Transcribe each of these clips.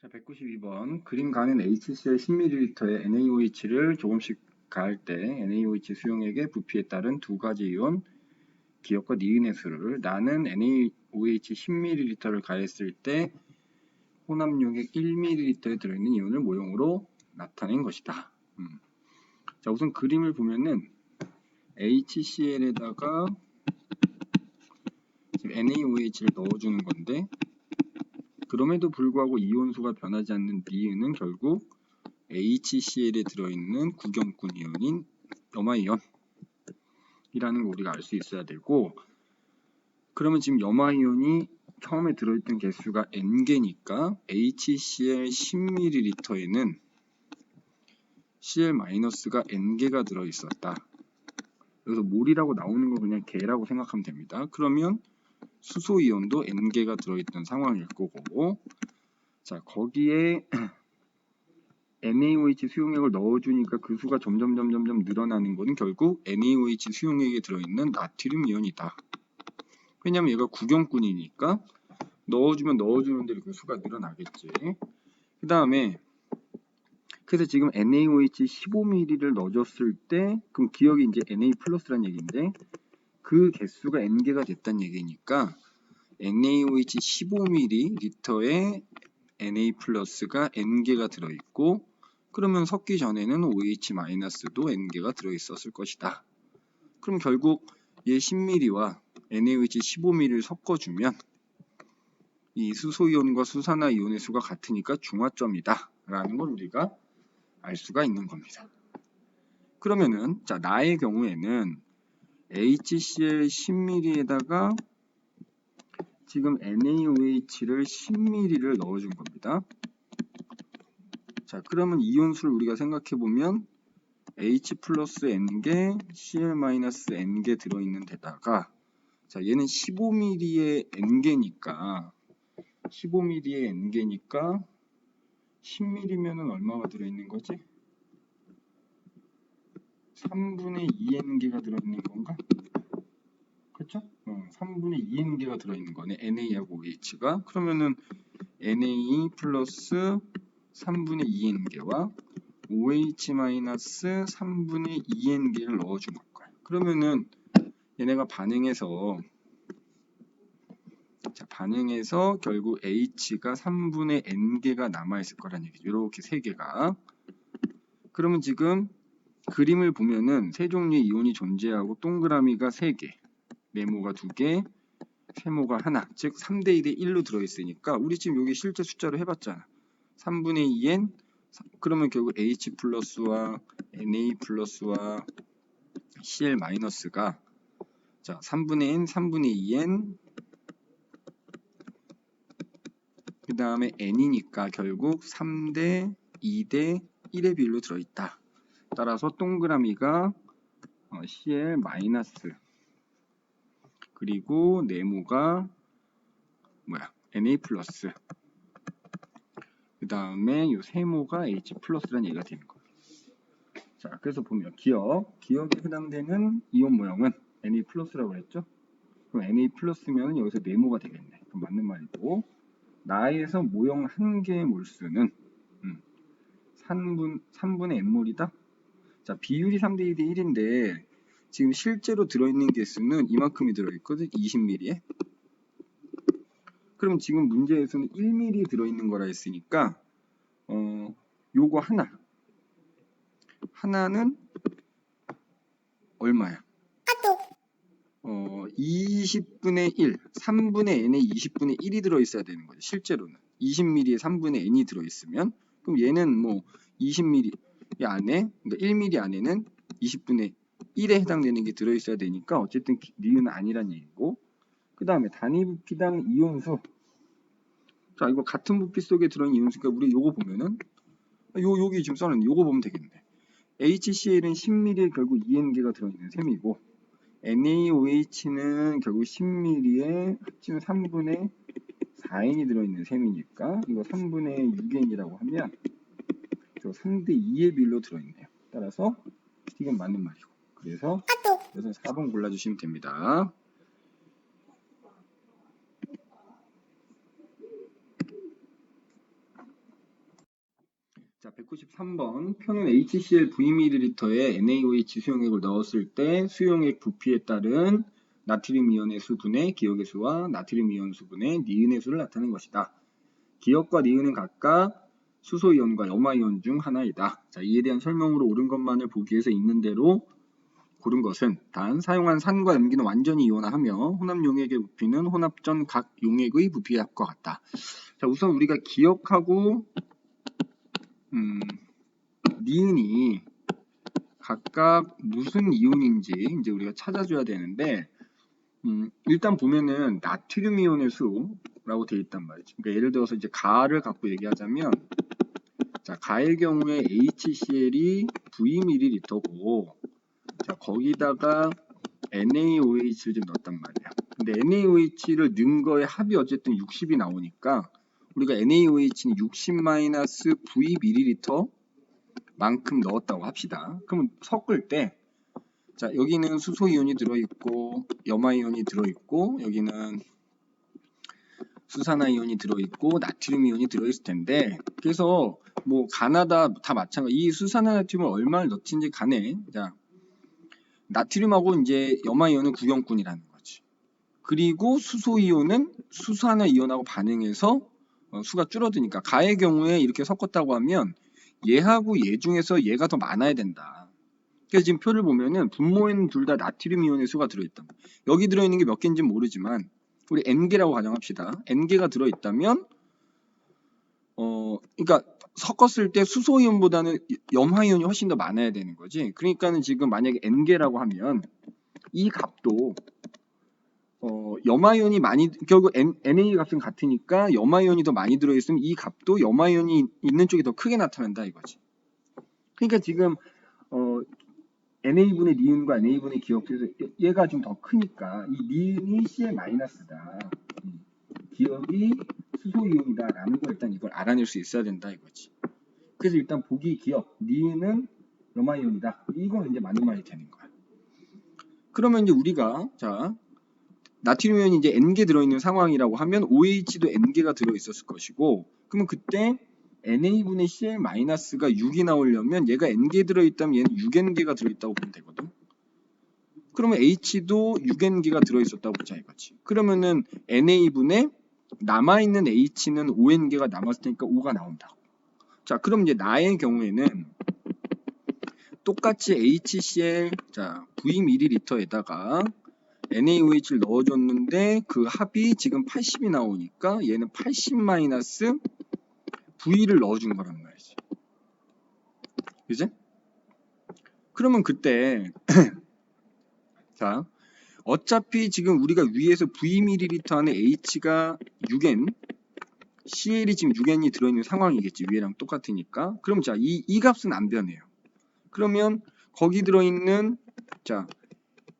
자, 192번. 그림 가는 HCl 10ml의 NaOH를 조금씩 가할 때 NaOH 수용액의 부피에 따른 두 가지 이온 기억과 니은의 수를 나는 NaOH 10ml를 가했을 때 혼합용액 1ml에 들어있는 이온을 모형으로 나타낸 것이다. 자, 우선 그림을 보면은 HCl에다가 지금 NaOH를 넣어주는 건데, 그럼에도 불구하고 이온수가 변하지 않는 니은은 결국 HCl에 들어있는 구경꾼 이온인 염화이온이라는 걸 우리가 알 수 있어야 되고, 그러면 지금 염화이온이 처음에 들어있던 개수가 N개니까 HCl 10ml에는 Cl-가 N개가 들어있었다. 여기서 몰이라고 나오는 거 그냥 개라고 생각하면 됩니다. 그러면 수소이온도 N개가 들어있던 상황일 거고, 자, 거기에 NaOH 수용액을 넣어주니까 그 수가 점점 늘어나는 것은 결국 NaOH 수용액에 들어있는 나트륨 이온이다. 왜냐면 얘가 구경꾼이니까 넣어주면 넣어주는 대로 그 수가 늘어나겠지. 그 다음에 그래서 지금 NaOH 15ml를 넣어줬을 때 그럼 기억이 이제 Na+라는 얘기인데 그 개수가 N개가 됐다는 얘기니까 NaOH 15ml에 Na+가 N개가 들어있고, 그러면 섞기 전에는 OH-도 N개가 들어있었을 것이다. 그럼 결국 얘 10ml와 NaOH 15ml를 섞어주면 이 수소이온과 수산화이온의 수가 같으니까 중화점이다 라는 걸 우리가 알 수가 있는 겁니다. 그러면은 자, 나의 경우에는 HCl 10ml에다가 지금 NaOH를 10ml를 넣어준 겁니다. 자, 그러면 이온수를 우리가 생각해보면 H 플러스 N개, Cl-N개 들어있는 데다가, 자, 얘는 15ml의 N개니까 10ml면은 얼마가 들어있는 거지? 3분의 2N개가 들어있는 건가? 그쵸? 3분의 2N개가 들어있는 거네. NA하고 OH가. 그러면은 Na 플러스 3분의 2N개와 OH-3분의 2N개를 넣어준 거야. 그러면은 얘네가 반응해서 결국 H가 3분의 N개가 남아있을 거란 얘기죠. 이렇게 세 개가. 그러면 지금 그림을 보면은 세 종류의 이온이 존재하고 동그라미가 3개, 네모가 2개, 세모가 하나, 즉 3대 2대 1로 들어있으니까 우리 지금 여기 실제 숫자로 해봤잖아. 3분의 2N, 그러면 결국 H 플러스와 Na 플러스와 Cl 마이너스가 자 3분의 N, 3분의 2N 그 다음에 N이니까 결국 3대 2대 1의 비율로 들어있다. 따라서 동그라미가 Cl 마이너스 그리고 네모가 Na 플러스 그 다음에 이 세모가 H 플러스라는 얘기가 되는 거예요. 자, 그래서 보면 기억에 해당되는 이온 모형은 Na 플러스라고 했죠? 그럼 Na 플러스면 여기서 네모가 되겠네. 그럼 맞는 말이고, 나에서 모형 한 개의 몰수는 3분의 n몰이다. 자, 비율이 3대 2대 1인데 지금 실제로 들어있는 개수는 이만큼이 들어있거든. 20ml에. 그럼 지금 문제에서는 1ml 들어있는 거라 했으니까 요거 하나는 얼마야? 20분의 1, 3분의 n에 20분의 1이 들어있어야 되는 거죠. 실제로는 20ml에 3분의 n이 들어있으면 그럼 얘는 뭐 20ml 안에, 그러니까 1ml 안에는 20분의 1에 해당되는 게 들어있어야 되니까 어쨌든 니은 아니란 얘기고, 그 다음에 단위 부피당 이온수. 자, 이거 같은 부피 속에 들어있는 이온수니까 우리 요거 보면은 여기 지금 써놓은 요거 보면 되겠네. HCl은 10ml에 결국 2N개가 들어있는 셈이고, NaOH는 결국 10ml에 합치면 3분의 4N이 들어있는 셈이니까 이거 3분의 6N이라고 하면 저 3대 2의 비율로 들어있네요. 따라서 이건 맞는 말이고, 그래서 여기서 4번 골라주시면 됩니다. 자, 193번. 표는 HCl Vml에 NaOH 수용액을 넣었을 때 수용액 부피에 따른 나트륨 이온의 수분의 기억의 수와 나트륨 이온 수분의 니은의 수를 나타낸 것이다. 기억과 니은은 각각 수소 이온과 염화 이온 중 하나이다. 자, 이에 대한 설명으로 옳은 것만을 보기 위해서 있는 대로 고른 것은 단 사용한 산과 염기는 완전히 이온화하며 혼합 용액의 부피는 혼합 전 각 용액의 부피에 합과 같다. 자, 우선 우리가 기억하고 니은이 각각 무슨 이온인지 이제 우리가 찾아줘야 되는데 일단 보면은 나트륨 이온의 수라고 되어 있단 말이죠. 그러니까 예를 들어서 이제 가를 갖고 얘기하자면 자, 가의 경우에 HCl이 Vml고 자, 거기다가 NaOH를 좀 넣었단 말이야. 근데 NaOH를 넣은 거의 합이 어쨌든 60이 나오니까 우리가 NaOH는 60-V 만큼 넣었다고 합시다. 그러면 섞을 때 자, 여기는 수소 이온이 들어있고 염화 이온이 들어있고 여기는 수산화 이온이 들어있고 나트륨 이온이 들어있을 텐데 그래서 뭐 가나다 다 마찬가지. 이 수산화 나트륨을 얼마를 넣든지 간에 자, 나트륨하고 이제 염화 이온은 구경꾼이라는 거지. 그리고 수소 이온은 수산화 이온하고 반응해서 수가 줄어드니까 가의 경우에 이렇게 섞었다고 하면 얘하고 얘 중에서 얘가 더 많아야 된다. 그래서 지금 표를 보면은 분모에는 둘 다 나트륨 이온의 수가 들어있다. 여기 들어있는 게 몇 개인지는 모르지만 우리 N개라고 가정합시다. N개가 들어있다면 그러니까 섞었을 때 수소 이온보다는 염화 이온이 훨씬 더 많아야 되는 거지. 그러니까는 지금 만약에 N개라고 하면 이 값도 염화 이온이 많이 결국 Na 값은 같으니까 염화 이온이 더 많이 들어있으면 이 값도 염화 이온이 있는 쪽이 더 크게 나타난다 이거지. 그러니까 지금 NA분의 니은과 NA분의 기억에서 얘가 좀 더 크니까 이 니은이 Cl 마이너스다. 기억이 수소 이온이다 라는 걸 일단 이걸 알아낼 수 있어야 된다 이거지. 그래서 일단 보기 기억 니은은 염화 이온이다. 이건 이제 맞는 말이 되는 거야. 그러면 이제 우리가 자 나트륨 이온이 이제 N개 들어있는 상황이라고 하면 OH도 N개가 들어있었을 것이고 그러면 그때 NA분의 Cl-가 6이 나오려면 얘가 N개 들어있다면 얘는 6N개가 들어있다고 보면 되거든. 그러면 H도 6N개가 들어있었다고 보자 이거지. 그러면은 NA분의 남아있는 H는 5N개가 남았을 테니까 5가 나온다. 자, 그럼 이제 나의 경우에는 똑같이 HCl 자 Vml에다가 NaOH를 넣어줬는데 그 합이 지금 80이 나오니까 얘는 80 마이너스 V를 넣어준 거란 말이지. 그지? 그러면 그때 자 어차피 지금 우리가 위에서 Vml 안에 H가 6N CL이 지금 6N이 들어있는 상황이겠지. 위에랑 똑같으니까. 그럼 자 이 값은 안 변해요. 그러면 거기 들어있는 자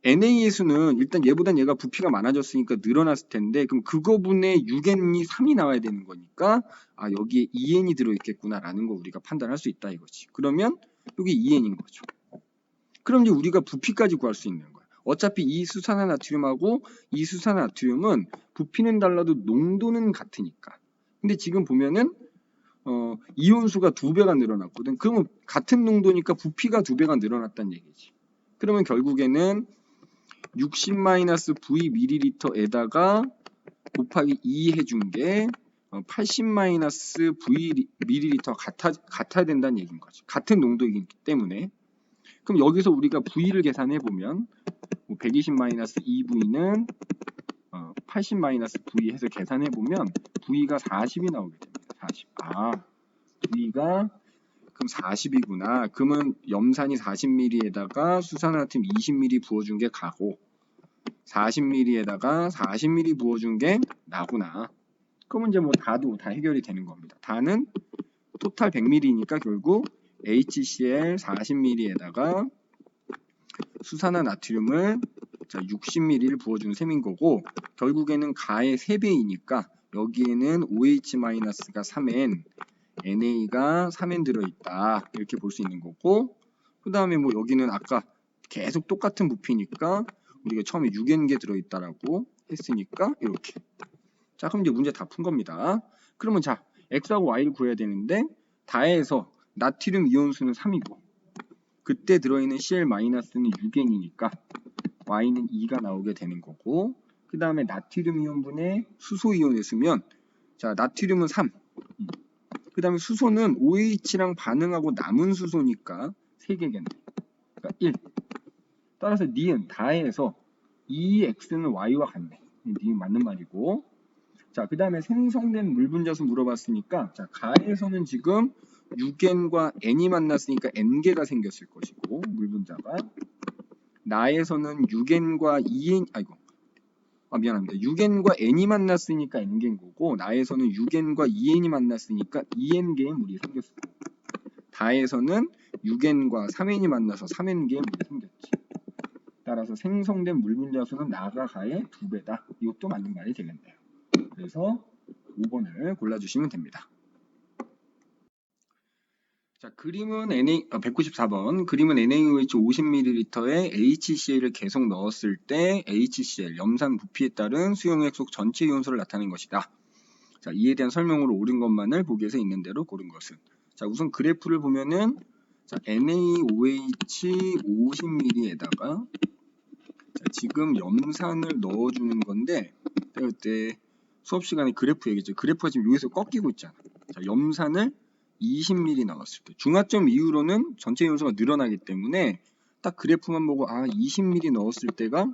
NA의 수는 일단 얘보단 얘가 부피가 많아졌으니까 늘어났을 텐데 그럼 그거분의 6N이 3이 나와야 되는 거니까 아 여기에 2N이 들어있겠구나 라는 거 우리가 판단할 수 있다 이거지. 그러면 여기 2N인 거죠. 그럼 이제 우리가 부피까지 구할 수 있는 거야. 어차피 이 수산화 나트륨하고 이 수산화 나트륨은 부피는 달라도 농도는 같으니까. 근데 지금 보면은 이온수가 2배가 늘어났거든. 그러면 같은 농도니까 부피가 2배가 늘어났다는 얘기지. 그러면 결국에는 60-Vml에다가 곱하기 2 해준 게 80-Vml 같아야 된다는 얘기인 거죠. 같은 농도이기 때문에. 그럼 여기서 우리가 V를 계산해 보면 120-2V는 80-V 해서 계산해 보면 V가 40이 나오게 됩니다. 40. V가 그럼 40이구나. 그러면 염산이 40ml에다가 수산화나트륨 20ml 부어준 게 가고 40ml에다가 40ml 부어준 게 나구나. 그러면 이제 뭐 다도 다 해결이 되는 겁니다. 다는 토탈 100ml니까 결국 HCl 40ml에다가 수산화 나트륨을 60ml를 부어주는 셈인 거고 결국에는 가의 3배이니까 여기에는 OH-가 3N, NA가 3N 들어있다 이렇게 볼 수 있는 거고 그 다음에 뭐 여기는 아까 계속 똑같은 부피니까 우리가 처음에 6N개 들어있다라고 했으니까 이렇게 자 그럼 이제 문제 다 푼 겁니다. 그러면 자 X하고 Y를 구해야 되는데 다해서 나트륨 이온수는 3이고 그때 들어있는 Cl-는 6N이니까 Y는 2가 나오게 되는 거고, 그 다음에 나트륨 이온분에 수소 이온을 쓰면, 자, 나트륨은 3. 그 다음에 수소는 OH랑 반응하고 남은 수소니까 3개겠네. 그러니까 1. 따라서 니은 다해서 2x는 y와 같네. 니은 맞는 말이고. 자, 그 다음에 생성된 물 분자수 물어봤으니까, 자, 가에서는 지금 6n과 n이 만났으니까 n개가 생겼을 것이고, 물 분자가. 나에서는 6n과 2n, 미안합니다. 6n과 n이 만났으니까 n개인 거고, 나에서는 6n과 2n이 만났으니까 2n개의 물이 생겼어요. 다에서는 6n과 3n이 만나서 3n개의 물이 생겼지. 따라서 생성된 물 분자수는 나가 가의 2배다. 이것도 맞는 말이 되겠네요. 그래서 5번을 골라주시면 됩니다. 자, 그림은 194번. 그림은 NaOH 50ml에 HCl을 계속 넣었을 때 HCl, 염산 부피에 따른 수용액 속 전체 이온수를 나타낸 것이다. 자, 이에 대한 설명으로 옳은 것만을 보기에서 있는 대로 고른 것은. 자, 우선 그래프를 보면은 자, NaOH 50ml에다가 지금 염산을 넣어주는 건데, 그때 수업 시간에 그래프 얘기했죠. 그래프가 지금 여기서 꺾이고 있잖아. 자, 염산을 20ml 넣었을 때 중화점 이후로는 전체 이온수가 늘어나기 때문에 딱 그래프만 보고 20ml 넣었을 때가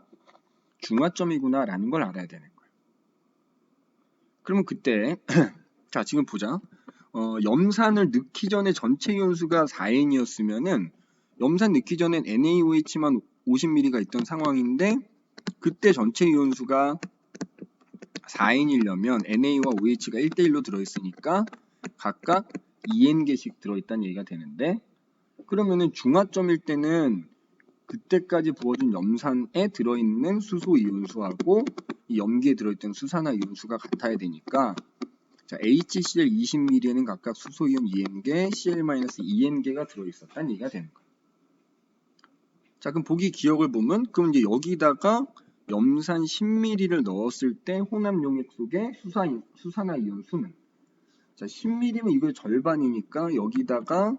중화점이구나 라는 걸 알아야 되는 거예요. 그러면 그때 자, 지금 보자. 염산을 넣기 전에 전체 이온수가 4N이었으면은 염산 넣기 전엔 NaOH만 50ml가 있던 상황인데, 그때 전체 이온수가 4N이려면 NA와 OH가 1대1로 들어있으니까 각각 2N개씩 들어있다는 얘기가 되는데, 그러면은 중화점일 때는 그때까지 부어준 염산에 들어있는 수소 이온수하고 이 염기에 들어있던 수산화 이온수가 같아야 되니까, 자, HCl 20ml에는 각각 수소 이온 2N개, Cl-2N개가 들어있었다는 얘기가 되는 거예요. 자, 그럼 보기 기억을 보면, 그럼 이제 여기다가 염산 10ml를 넣었을 때 혼합 용액 속에 수산화 이온수는, 자, 10ml면 이거 절반이니까 여기다가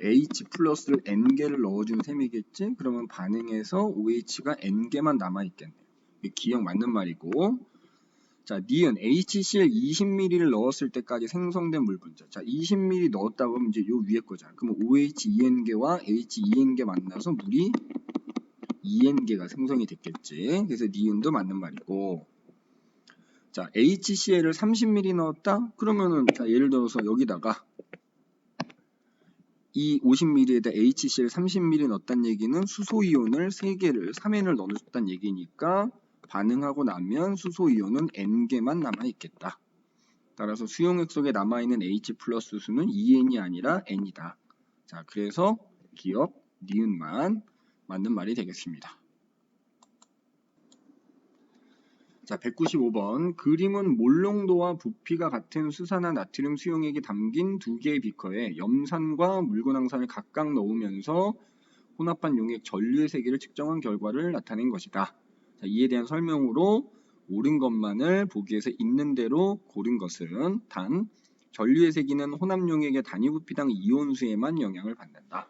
H 플러스를 N개를 넣어준 셈이겠지? 그러면 반응해서 OH가 N개만 남아있겠네. 기억 맞는 말이고. 자, 니은 HCl 20ml를 넣었을 때까지 생성된 물 분자. 자, 20ml 넣었다고 하면 이제 요 위에 거잖아. 그러면 OH 2N개와 H 2N개 만나서 물이 2N개가 생성이 됐겠지. 그래서 니은도 맞는 말이고. 자, HCl을 30ml 넣었다? 그러면은, 자, 예를 들어서 여기다가 이 50ml에다 HCl 30ml 넣었다는 얘기는 수소이온을 3개를, 3N을 넣어줬다는 얘기니까 반응하고 나면 수소이온은 N개만 남아있겠다. 따라서 수용액 속에 남아있는 H 플러스 수는 2N이 아니라 N이다. 자, 그래서 기억, 니은만 맞는 말이 되겠습니다. 자, 195번. 그림은 몰농도와 부피가 같은 수산화 나트륨 수용액이 담긴 2개의 비커에 염산과 묽은황산을 각각 넣으면서 혼합한 용액 전류의 세기를 측정한 결과를 나타낸 것이다. 자, 이에 대한 설명으로 옳은 것만을 보기에서 있는 대로 고른 것은 단, 전류의 세기는 혼합 용액의 단위 부피당 이온수에만 영향을 받는다.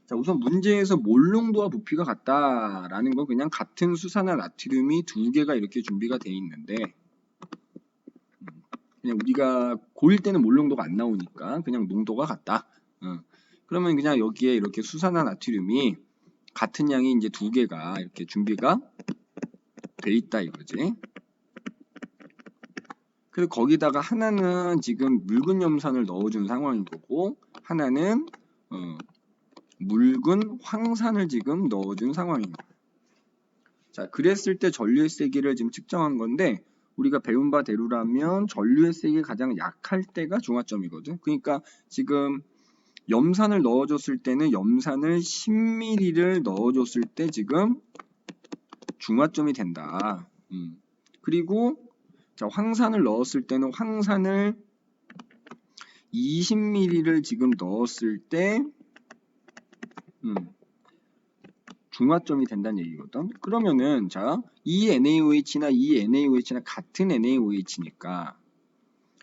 자, 우선 문제에서 몰농도와 부피가 같다라는 건 그냥 같은 수산화 나트륨이 2개가 이렇게 준비가 되어 있는데, 그냥 우리가 고일 때는 몰농도가 안 나오니까 그냥 농도가 같다. 그러면 그냥 여기에 이렇게 수산화 나트륨이 같은 양이 이제 2개가 이렇게 준비가 돼 있다 이거지. 그래서 거기다가 하나는 지금 묽은 염산을 넣어준 상황인 거고, 하나는 묽은 황산을 지금 넣어준 상황인 거예요. 자, 그랬을 때 전류의 세기를 지금 측정한 건데, 우리가 배운 바대로라면 전류의 세기가 가장 약할 때가 중화점이거든. 그러니까 지금 염산을 넣어줬을 때는 염산을 10ml를 넣어줬을 때 지금 중화점이 된다. 그리고 자, 황산을 넣었을 때는 황산을 20ml를 지금 넣었을 때 중화점이 된다는 얘기거든. 그러면은 자, 이 NaOH나 이 NaOH나 같은 NaOH니까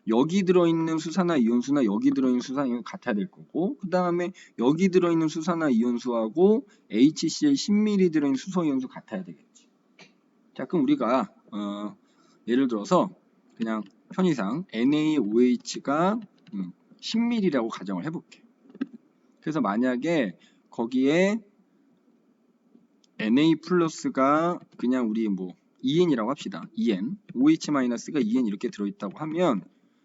여기 들어있는 수산화 이온수나 여기 들어있는 수산화 이온 같아야 될 거고, 그 다음에 여기 들어있는 수산화 이온수하고 HCl 10ml 들어있는 수소 이온수 같아야 되겠지. 자, 그럼 우리가 예를 들어서 그냥 편의상 NaOH가 10ml라고 가정을 해볼게. 그래서 만약에 거기에 Na 플러스가 그냥 우리 뭐 2N이라고 합시다. 2N, OH-가 2N 이렇게 들어있다고 하면,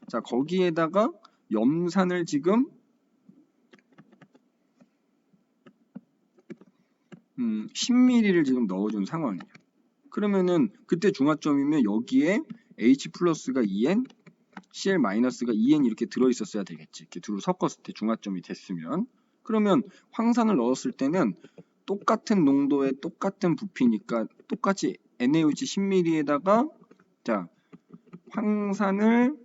자, 거기에다가 염산을 지금 10ml를 지금 넣어준 상황이에요. 그러면은 그때 중화점이면 여기에 H 플러스가 2N, Cl 마이너스가 2N 이렇게 들어있었어야 되겠지. 이렇게 둘을 섞었을 때 중화점이 됐으면. 그러면 황산을 넣었을 때는 똑같은 농도의 똑같은 부피니까 똑같이 NaOH 10ml에다가 자, 황산을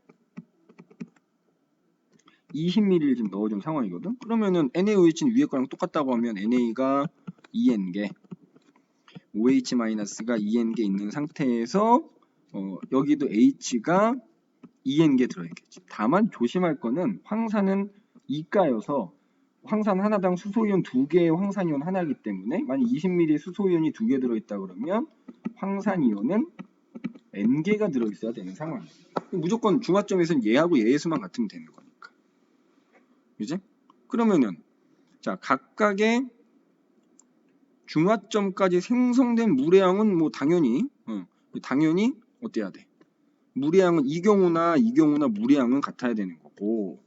20ml를 지금 넣어준 상황이거든. 그러면은 NaOH는 위에 거랑 똑같다고 하면 NA가 2N개, OH-가 2N개 있는 상태에서 여기도 H가 2N개 들어있겠지. 다만 조심할 거는 황산은 이가여서 황산 하나당 수소이온 2개의 황산이온 하나이기 때문에 만약 20ml 수소이온이 2개 들어있다 그러면 황산이온은 N개가 들어있어야 되는 상황이에요. 무조건 중화점에서는 얘하고 얘의 수만 같으면 되는 거니까. 그지? 그러면은 자, 각각의 중화점까지 생성된 물의 양은 뭐 당연히 어때야 돼? 물의 양은 이 경우나 물의 양은 같아야 되는 거고,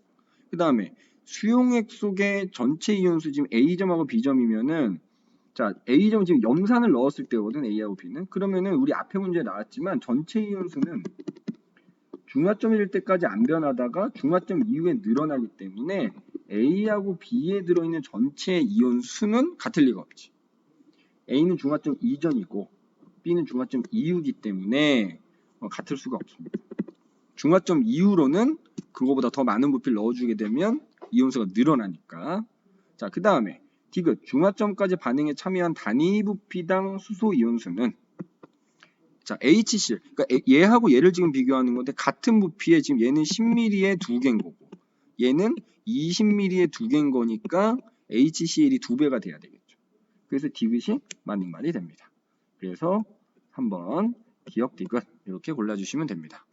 그 다음에 수용액 속의 전체 이온수 지금 A점하고 B점이면은, 자, A점 지금 염산을 넣었을 때거든, A하고 B는. 그러면은 우리 앞에 문제에 나왔지만 전체 이온수는 중화점일 때까지 안 변하다가 중화점 이후에 늘어나기 때문에 A하고 B에 들어있는 전체 이온수는 같을 리가 없지. A는 중화점 이전이고 B는 중화점 이후이기 때문에 같을 수가 없습니다. 중화점 이후로는 그거보다 더 많은 부피를 넣어주게 되면 이온수가 늘어나니까. 자, 그 다음에 디귿 중화점까지 반응에 참여한 단위 부피당 수소 이온수는, 자, HCl, 그러니까 얘하고 얘를 지금 비교하는 건데 같은 부피에 지금 얘는 10ml에 2개인 거고 얘는 20ml에 2개인 거니까 HCl이 2배가 돼야 되겠죠. 그래서 디귿이 맞는 말이 됩니다. 그래서 한번 기억 디귿 이렇게 골라주시면 됩니다.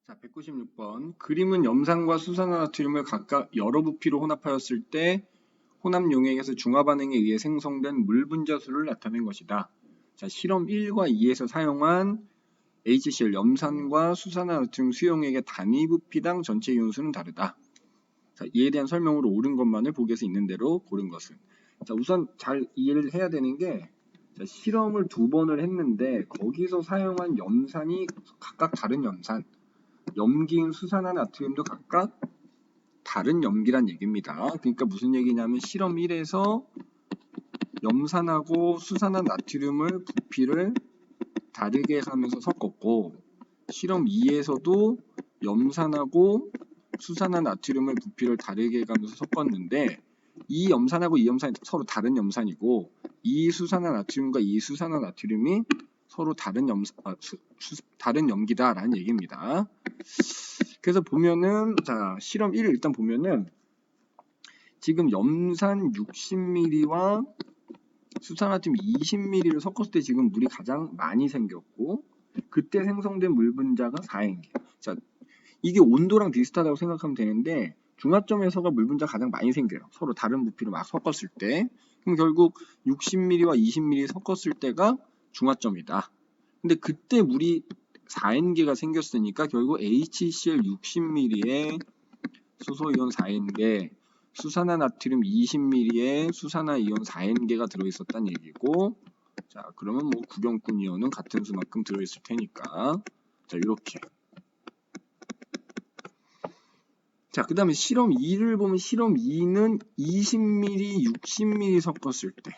자, 196번. 그림은 염산과 수산화나트륨을 각각 여러 부피로 혼합하였을 때 혼합 용액에서 중화 반응에 의해 생성된 물 분자수를 나타낸 것이다. 자, 실험 1과 2에서 사용한 HCl 염산과 수산화나트륨 수용액의 단위 부피당 전체 이온수는 다르다. 자, 이에 대한 설명으로 옳은 것만을 보기에서 있는 대로 고른 것은. 자, 우선 잘 이해를 해야 되는 게, 자, 실험을 2번을 했는데 거기서 사용한 염산이 각각 다른 염산, 염기인 수산화나트륨도 각각 다른 염기란 얘기입니다. 그러니까 무슨 얘기냐면 실험 1에서 염산하고 수산화나트륨을 부피를 다르게 하면서 섞었고, 실험 2에서도 염산하고 수산화나트륨을 부피를 다르게 가면서 섞었는데 이 염산하고 이 염산이 서로 다른 염산이고 이 수산화나트륨과 이 수산화나트륨이 서로 다른 다른 염기다라는 얘기입니다. 그래서 보면은, 자, 실험 1을 일단 보면은 지금 염산 60ml와 수산화나트륨 20ml를 섞었을 때 지금 물이 가장 많이 생겼고 그때 생성된 물 분자가 4N개. 자, 이게 온도랑 비슷하다고 생각하면 되는데 중화점에서가 물 분자가 가장 많이 생겨요. 서로 다른 부피로 막 섞었을 때. 그럼 결국 60ml와 20ml 섞었을 때가 중화점이다. 근데 그때 물이 4N개가 생겼으니까 결국 HCl 60ml에 수소이온 4N개, 수산화나트륨 20ml에 수산화이온 4N개가 들어있었다는 얘기고, 자, 그러면 뭐 구경꾼 이온은 같은 수만큼 들어있을 테니까, 자, 이렇게. 자, 그 다음에 실험 2를 보면 실험 2는 20ml, 60ml 섞었을 때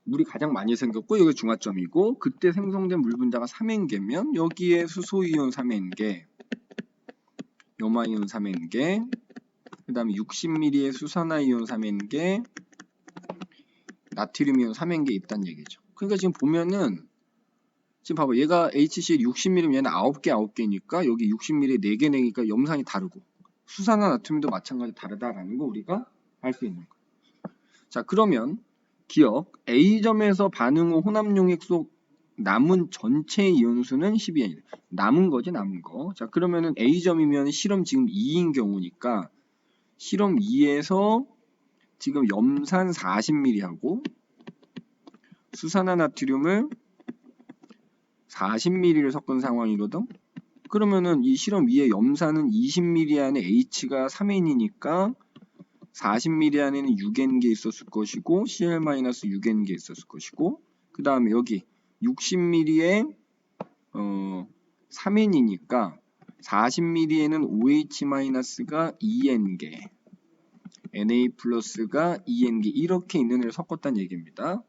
물이 가장 많이 생겼고 여기 중화점이고 그때 생성된 물 분자가 3N개면 여기에 수소이온 3N개, 염화이온 3N개, 그 다음에 60ml에 수산화이온 3N개, 나트륨이온 3N개 있다는 얘기죠. 그러니까 지금 보면은 지금 봐봐. 얘가 HCl 60ml면 얘는 9개 9개니까 여기 60ml 4개 4개니까 염산이 다르고 수산화나트륨도 마찬가지 다르다라는 거 우리가 알 수 있는 거야. 자, 그러면 기억 A점에서 반응 후 혼합용액 속 남은 전체 이온수는 12N이다. 남은 거지, 남은 거. 자, 그러면은 A점이면 실험 지금 2인 경우니까 실험 2에서 지금 염산 40ml 하고 수산화나트륨을 40ml를 섞은 상황이거든. 그러면은 이 실험 2의 염산은 20ml 안에 H가 3N이니까 40ml 안에는 6N개 있었을 것이고 Cl-6N개 있었을 것이고 그 다음에 여기 60ml에 3N이니까 40ml에는 OH-가 2N개 Na 플러스가 2N개 이렇게 있는 애를 섞었다는 얘기입니다.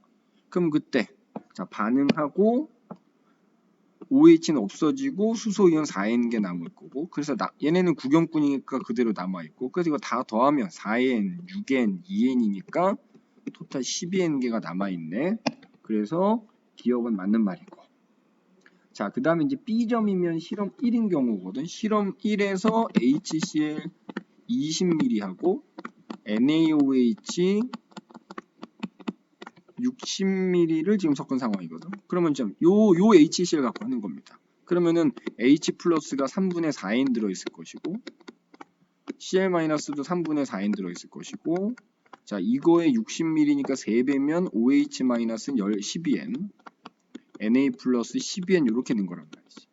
그럼 그때 자 반응하고 OH는 없어지고 수소이온 4N개 남을 거고 그래서 얘네는 구경꾼이니까 그대로 남아있고 그래서 이거 다 더하면 4N, 6N, 2N이니까 토탈 12N개가 남아있네. 그래서 기억은 맞는 말이고 자 그 다음에 이제 B점이면 실험 1인 경우거든. 실험 1에서 HCl 20ml 하고 NaOH 60ml를 지금 섞은 상황이거든. 그러면 좀 요 HCl 갖고 하는 겁니다. 그러면은 H 플러스가 3분의 4N 들어있을 것이고 Cl 마이너스도 3분의 4N 들어있을 것이고 자 이거에 60ml니까 3배면 OH 마이너스는 12N Na 플러스 12N 이렇게 된 거란 말이지.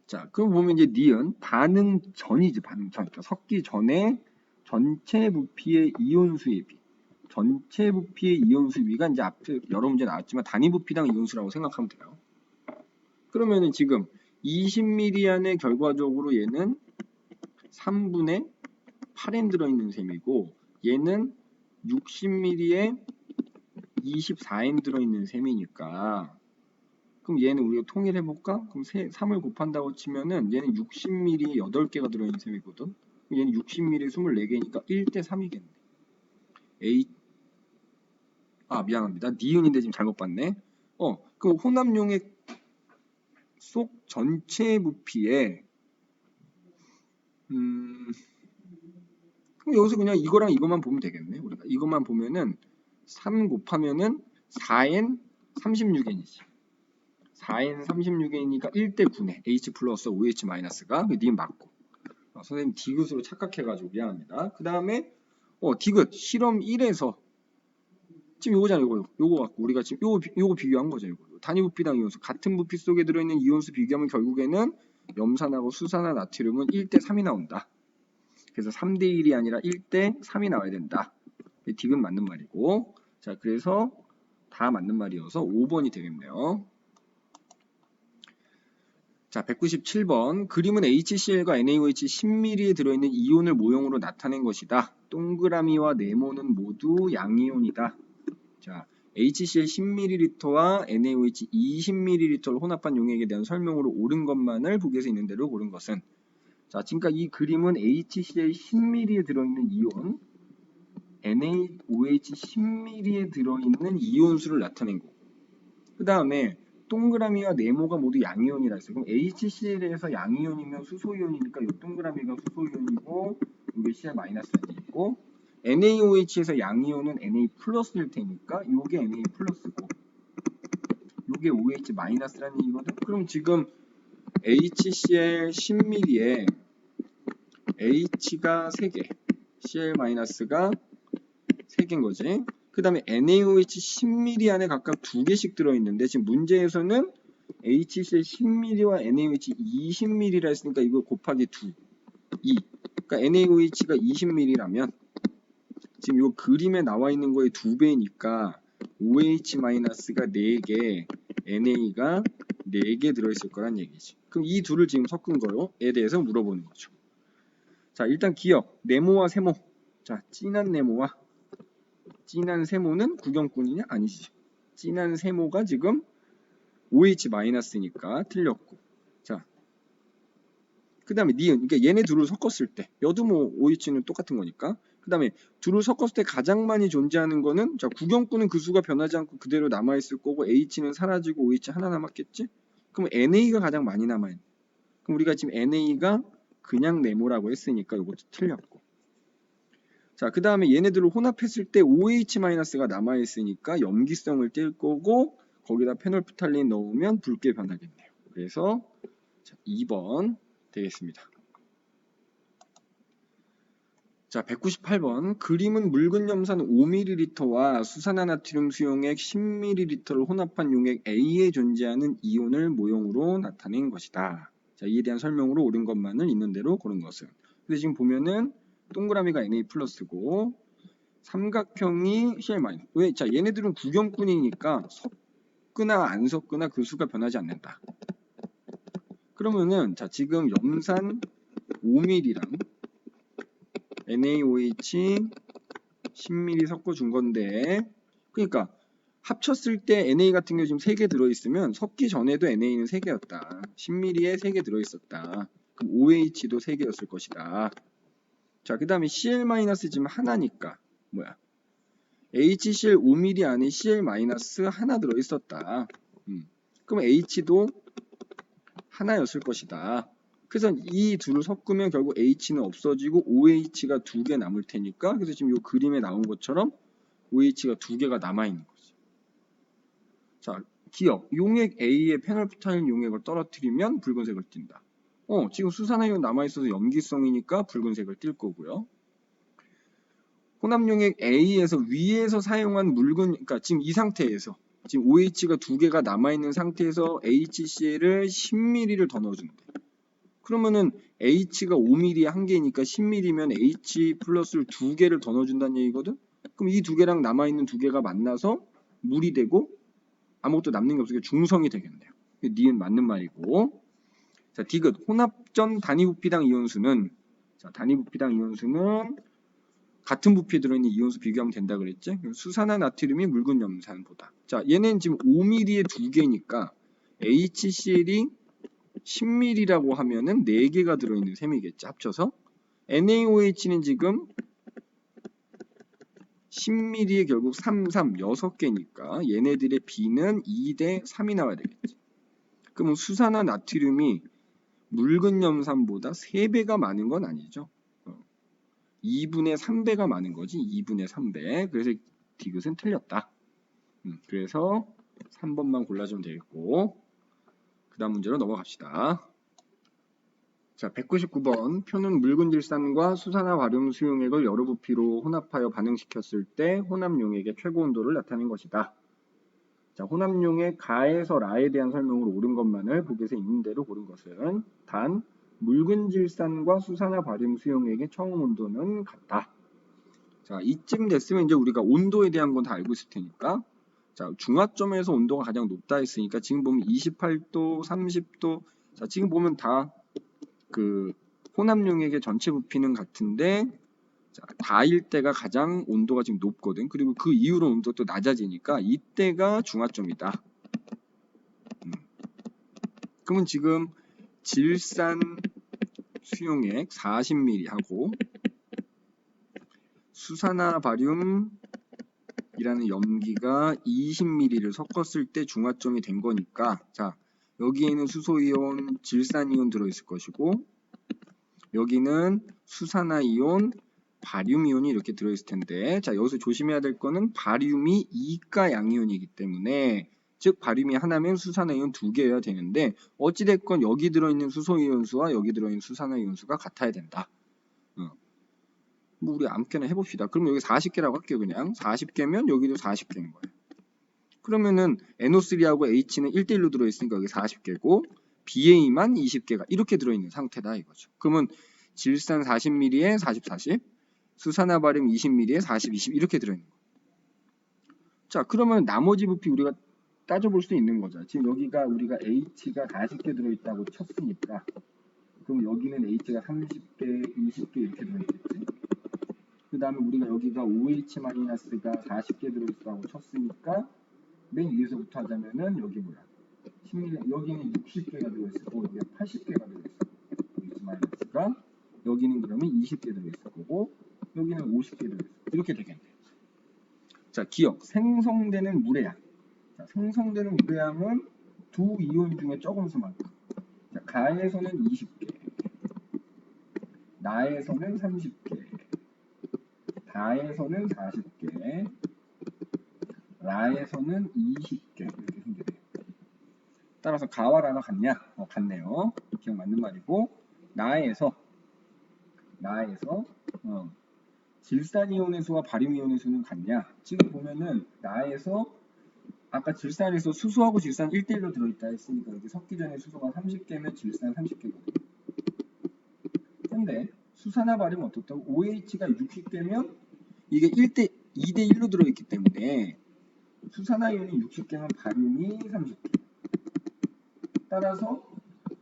자 그럼 보면 이제 니은 반응 전이지 반응 전. 그러니까 섞기 전에 전체 부피의 이온수의 비. 전체 부피의 이온수 비가 이제 앞에 여러 문제 나왔지만 단위 부피당 이온수라고 생각하면 돼요. 그러면은 지금 20ml 안에 결과적으로 얘는 3분의 8N 들어있는 셈이고 얘는 60ml에 24N 들어있는 셈이니까 그럼 얘는 우리가 통일해볼까? 그럼 3을 곱한다고 치면은 얘는 60ml에 8개가 들어있는 셈이거든. 얘는 60ml에 24개니까 1대 3이겠네. 미안합니다. 니은인데 지금 잘못 봤네. 그럼 혼합용액 속 전체 부피에 그럼 여기서 그냥 이거랑 이것만 보면 되겠네. 우리가 이것만 보면은 3 곱하면은 4n 36n이지. 4n 36n이니까 1대 9네. H 플러스 OH 마이너스가 니은 맞고. 선생님 디귿으로 착각해가지고 미안합니다. 그 다음에 디귿 실험 1에서 지금 요거잖아. 요거 갖고 우리가 지금 요거 비교한 거죠. 요거 단위 부피당 이온수 같은 부피 속에 들어있는 이온수 비교하면 결국에는 염산하고 수산화 나트륨은 1대 3이 나온다. 그래서 3대 1이 아니라 1대 3이 나와야 된다. 디귿 맞는 말이고 자 그래서 다 맞는 말이어서 5번이 되겠네요. 자 197번 그림은 HCl과 NaOH 10ml에 들어있는 이온을 모형으로 나타낸 것이다. 동그라미와 네모는 모두 양이온이다. 자 HCl 10ml와 NaOH 20ml를 혼합한 용액에 대한 설명으로 옳은 것만을 보기에서 있는 대로 고른 것은 자 지금까지 이 그림은 HCl 10ml에 들어있는 이온 NaOH 10ml에 들어있는 이온수를 나타낸 거고 그 다음에 동그라미와 네모가 모두 양이온이라 했어요. 그럼 HCl에서 양이온이면 수소이온이니까 이 동그라미가 수소이온이고 이게 Cl 마이너스이고 NaOH에서 양이온은 Na 플러스일 테니까 이게 Na 플러스고 이게 OH 마이너스라는 얘기거든. 그럼 지금 HCl 10ml에 H가 3개, Cl 마이너스가 3개인 거지. 그 다음에 NaOH 10ml 안에 각각 2개씩 들어있는데 지금 문제에서는 HCl 10ml와 NaOH 20ml라 했으니까 이거 곱하기 2. 그러니까 NaOH가 20ml라면 지금 이 그림에 나와 있는 거의 2배니까 OH-가 4개, NA가 4개 들어있을 거란 얘기지. 그럼 이 둘을 지금 섞은 거에 대해서 물어보는 거죠. 자, 일단 기억, 네모와 세모. 자, 진한 네모와 진한 세모는 구경꾼이냐? 아니지. 진한 세모가 지금 OH-니까 틀렸고. 자, 그 다음에 니은. 그러니까 얘네 둘을 섞었을 때 여도 뭐 OH는 똑같은 거니까 그 다음에 둘을 섞었을 때 가장 많이 존재하는 거는 자 구경꾼은 그 수가 변하지 않고 그대로 남아있을 거고 H는 사라지고 OH 하나 남았겠지? 그럼 NA가 가장 많이 남아있는. 그럼 우리가 지금 NA가 그냥 네모라고 했으니까 이것도 틀렸고. 자, 그 다음에 얘네들을 혼합했을 때 OH-가 남아있으니까 염기성을 띨 거고 거기다 페놀프탈린 넣으면 붉게 변하겠네요. 그래서 자, 2번 되겠습니다. 자, 198번. 그림은 묽은 염산 5ml와 수산화나트륨 수용액 10ml를 혼합한 용액 A에 존재하는 이온을 모형으로 나타낸 것이다. 자, 이에 대한 설명으로 옳은 것만을 있는 대로 고른 것은. 근데 지금 보면은 동그라미가 Na 플러스고 삼각형이 Cl 마이너스. 왜? 자, 얘네들은 구경꾼이니까 섞거나 안 섞거나 그 수가 변하지 않는다. 그러면은 자, 지금 염산 5ml랑 NaOH 10ml 섞어준 건데 그러니까 합쳤을 때 Na 같은 경우 지금 3개 들어있으면 섞기 전에도 NA는 3개였다. 10ml에 3개 들어있었다. 그럼 OH도 3개였을 것이다. 자, 그 다음에 Cl- 지금 하나니까 뭐야? HCl 5ml 안에 Cl- 하나 들어있었다. 그럼 H도 하나였을 것이다. 그래서 이 둘을 섞으면 결국 H는 없어지고 OH가 2개 남을 테니까 그래서 지금 이 그림에 나온 것처럼 OH가 2개가 남아있는 거지. 자, 기억. 용액 A에 페놀프탈린 용액을 떨어뜨리면 붉은색을 띈다. 지금 수산화이온 남아있어서 염기성이니까 붉은색을 띌 거고요. 혼합용액 A에서 위에서 사용한 그러니까 지금 이 상태에서 지금 OH가 2개가 남아있는 상태에서 HCl을 10ml를 더 넣어준대. 그러면은 H가 5ml에 1개니까 10ml면 H 플러스를 2개를 더 넣어준다는 얘기거든? 그럼 이 2개랑 남아있는 2개가 만나서 물이 되고 아무것도 남는 게 없으니까 중성이 되겠네요. 니은 맞는 말이고. 자, 디귿. 혼합전 단위부피당 이온수는 자, 단위부피당 이온수는 같은 부피에 들어있는 이온수 비교하면 된다 그랬지? 수산화 나트륨이 묽은 염산보다. 자, 얘는 지금 5ml에 2개니까 HCl이 10ml라고 하면은 4개가 들어있는 셈이겠지, 합쳐서. NaOH는 지금 10ml에 결국 3, 6개니까 얘네들의 B는 2대 3이 나와야 되겠지. 그러면 수산화 나트륨이 묽은 염산보다 3배가 많은 건 아니죠. 2분의 3배가 많은 거지. 2분의 3배. 그래서 디귿은 틀렸다. 그래서 3번만 골라주면 되겠고 그 다음 문제로 넘어갑시다. 자, 199번. 표는 묽은 질산과 수산화 바륨 수용액을 여러 부피로 혼합하여 반응시켰을 때 혼합용액의 최고 온도를 나타낸 것이다. 자, 혼합용액 가에서 라에 대한 설명으로 옳은 것만을 보기에서 있는 대로 고른 것은 단 묽은 질산과 수산화 바륨 수용액의 처음 온도는 같다. 자, 이쯤 됐으면 이제 우리가 온도에 대한 건 다 알고 있을 테니까 자, 중화점에서 온도가 가장 높다 했으니까 지금 보면 28도, 30도 자, 지금 보면 다 그 혼합용액의 전체 부피는 같은데 자, 다일 때가 가장 온도가 지금 높거든. 그리고 그 이후로 온도가 또 낮아지니까 이때가 중화점이다. 그러면 지금 질산 수용액 40ml 하고 수산화 바륨이라는 염기가 20ml를 섞었을 때 중화점이 된 거니까 자, 여기에는 수소이온, 질산이온 들어있을 것이고 여기는 수산화이온, 바륨이온이 이렇게 들어있을 텐데 자, 여기서 조심해야 될 거는 바륨이 이가 양이온이기 때문에 즉 바륨이 하나면 수산화이온 2개여야 되는데 어찌됐건 여기 들어있는 수소이온수와 여기 들어있는 수산화이온수가 같아야 된다. 뭐 우리 아무렇게나 해봅시다. 그럼 여기 40개라고 할게요. 그냥 40개면 여기도 40개인 거예요. 그러면은 NO3하고 H는 1대1로 들어있으니까 여기 40개고 BA만 20개가 이렇게 들어있는 상태다 이거죠. 그러면 질산 40ml에 40, 40 수산화 바륨 20ml에 40, 20 이렇게 들어있는 거예요. 자, 그러면 나머지 부피 우리가 따져볼 수 있는 거죠. 지금 여기가 우리가 H가 40개 들어있다고 쳤으니까 그럼 여기는 H가 30개, 20개 이렇게 들어있겠지. 그 다음에 우리가 여기가 OH-가 40개 들어있다고 쳤으니까 맨 위에서부터 하자면은 여기 뭐야 10ml, 여기는 60개가 들어있고 여기가 80개가 들어있어. OH-가 여기는 그러면 20개 들어있을 거고 여기는 50개 들어있어. 이렇게 되겠네. 자, 기억. 생성되는 물의 양. 자, 생성되는 물의 양은 두 이온 중에 적은 수만큼. 자, 가에서는 20개, 나에서는 30개, 다에서는 40개, 라에서는 20개 이렇게 생기네요. 따라서 가와 라가 같냐? 같네요. 기억 맞는 말이고, 나에서 질산이온의 수와 바륨이온의 수는 같냐? 지금 보면은 나에서 아까 질산에서 수소하고 질산 1대1로 들어있다 했으니까 여기 섞기 전에 수소가 30개면 질산 30개거든요. 근데 수산화 바륨 어떻다고? OH가 60개면 이게 2대1로 들어있기 때문에 수산화이온이 60개면 바륨이 30개. 따라서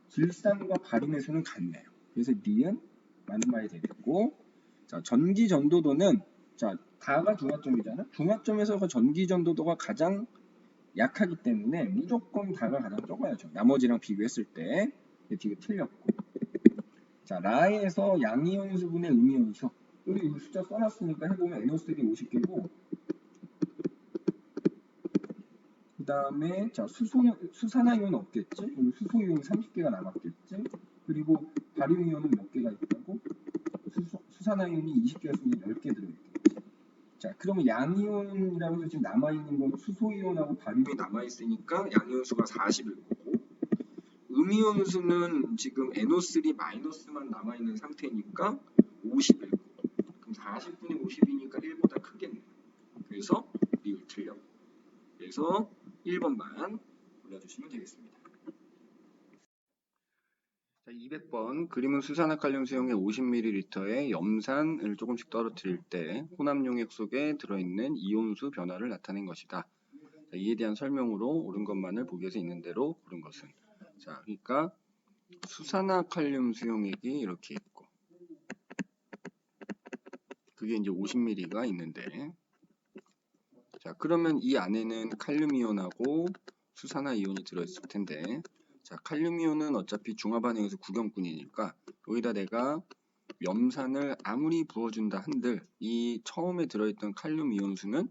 질산과 바륨의 수는 같네요. 그래서 니은 맞는 말이 되겠고, 자, 전기 전도도는 자, 다가 중화점이잖아. 중화점에서 그 전기 전도도가 가장 약하기 때문에 무조건 다가 가장 적어야죠. 나머지랑 비교했을 때. 뒤가 틀렸고. 자, 라에서 양이온 수분의 음이온 수. 여기 숫자 써놨으니까 해보면 NO3 50개고, 그 다음에 자, 수산화이온 없겠지? 여기 수소이온이 30개가 남았겠지? 그리고 바륨이온은 몇 개가 있다고? 수산화이온이 20개였으면 10개 들어있겠지. 자, 그러면 양이온이라고 해서 지금 남아있는 건 수소이온하고 바륨이 남아있으니까 양이온 수가 40일 거고, 음이온 수는 지금 NO3 마이너스만 남아있는 상태니까 50일 거고, 그럼 40분의 50이니까 1보다 크겠네요. 그래서 리을 틀려. 그래서 1번만 골라주시면 되겠습니다. 자, 200번 그림은 수산화칼륨 수용액 50ml의 염산을 조금씩 떨어뜨릴 때 혼합용액 속에 들어있는 이온수 변화를 나타낸 것이다. 자, 이에 대한 설명으로 옳은 것만을 보기 위해서 있는 대로 고른 것은, 자, 그러니까 수산화칼륨 수용액이 이렇게 있고, 그게 이제 50ml가 있는데, 자, 그러면 이 안에는 칼륨이온하고 수산화이온이 들어있을 텐데, 자, 칼륨이온은 어차피 중화반응에서 구경꾼이니까 여기다 내가 염산을 아무리 부어준다 한들 이 처음에 들어있던 칼륨이온수는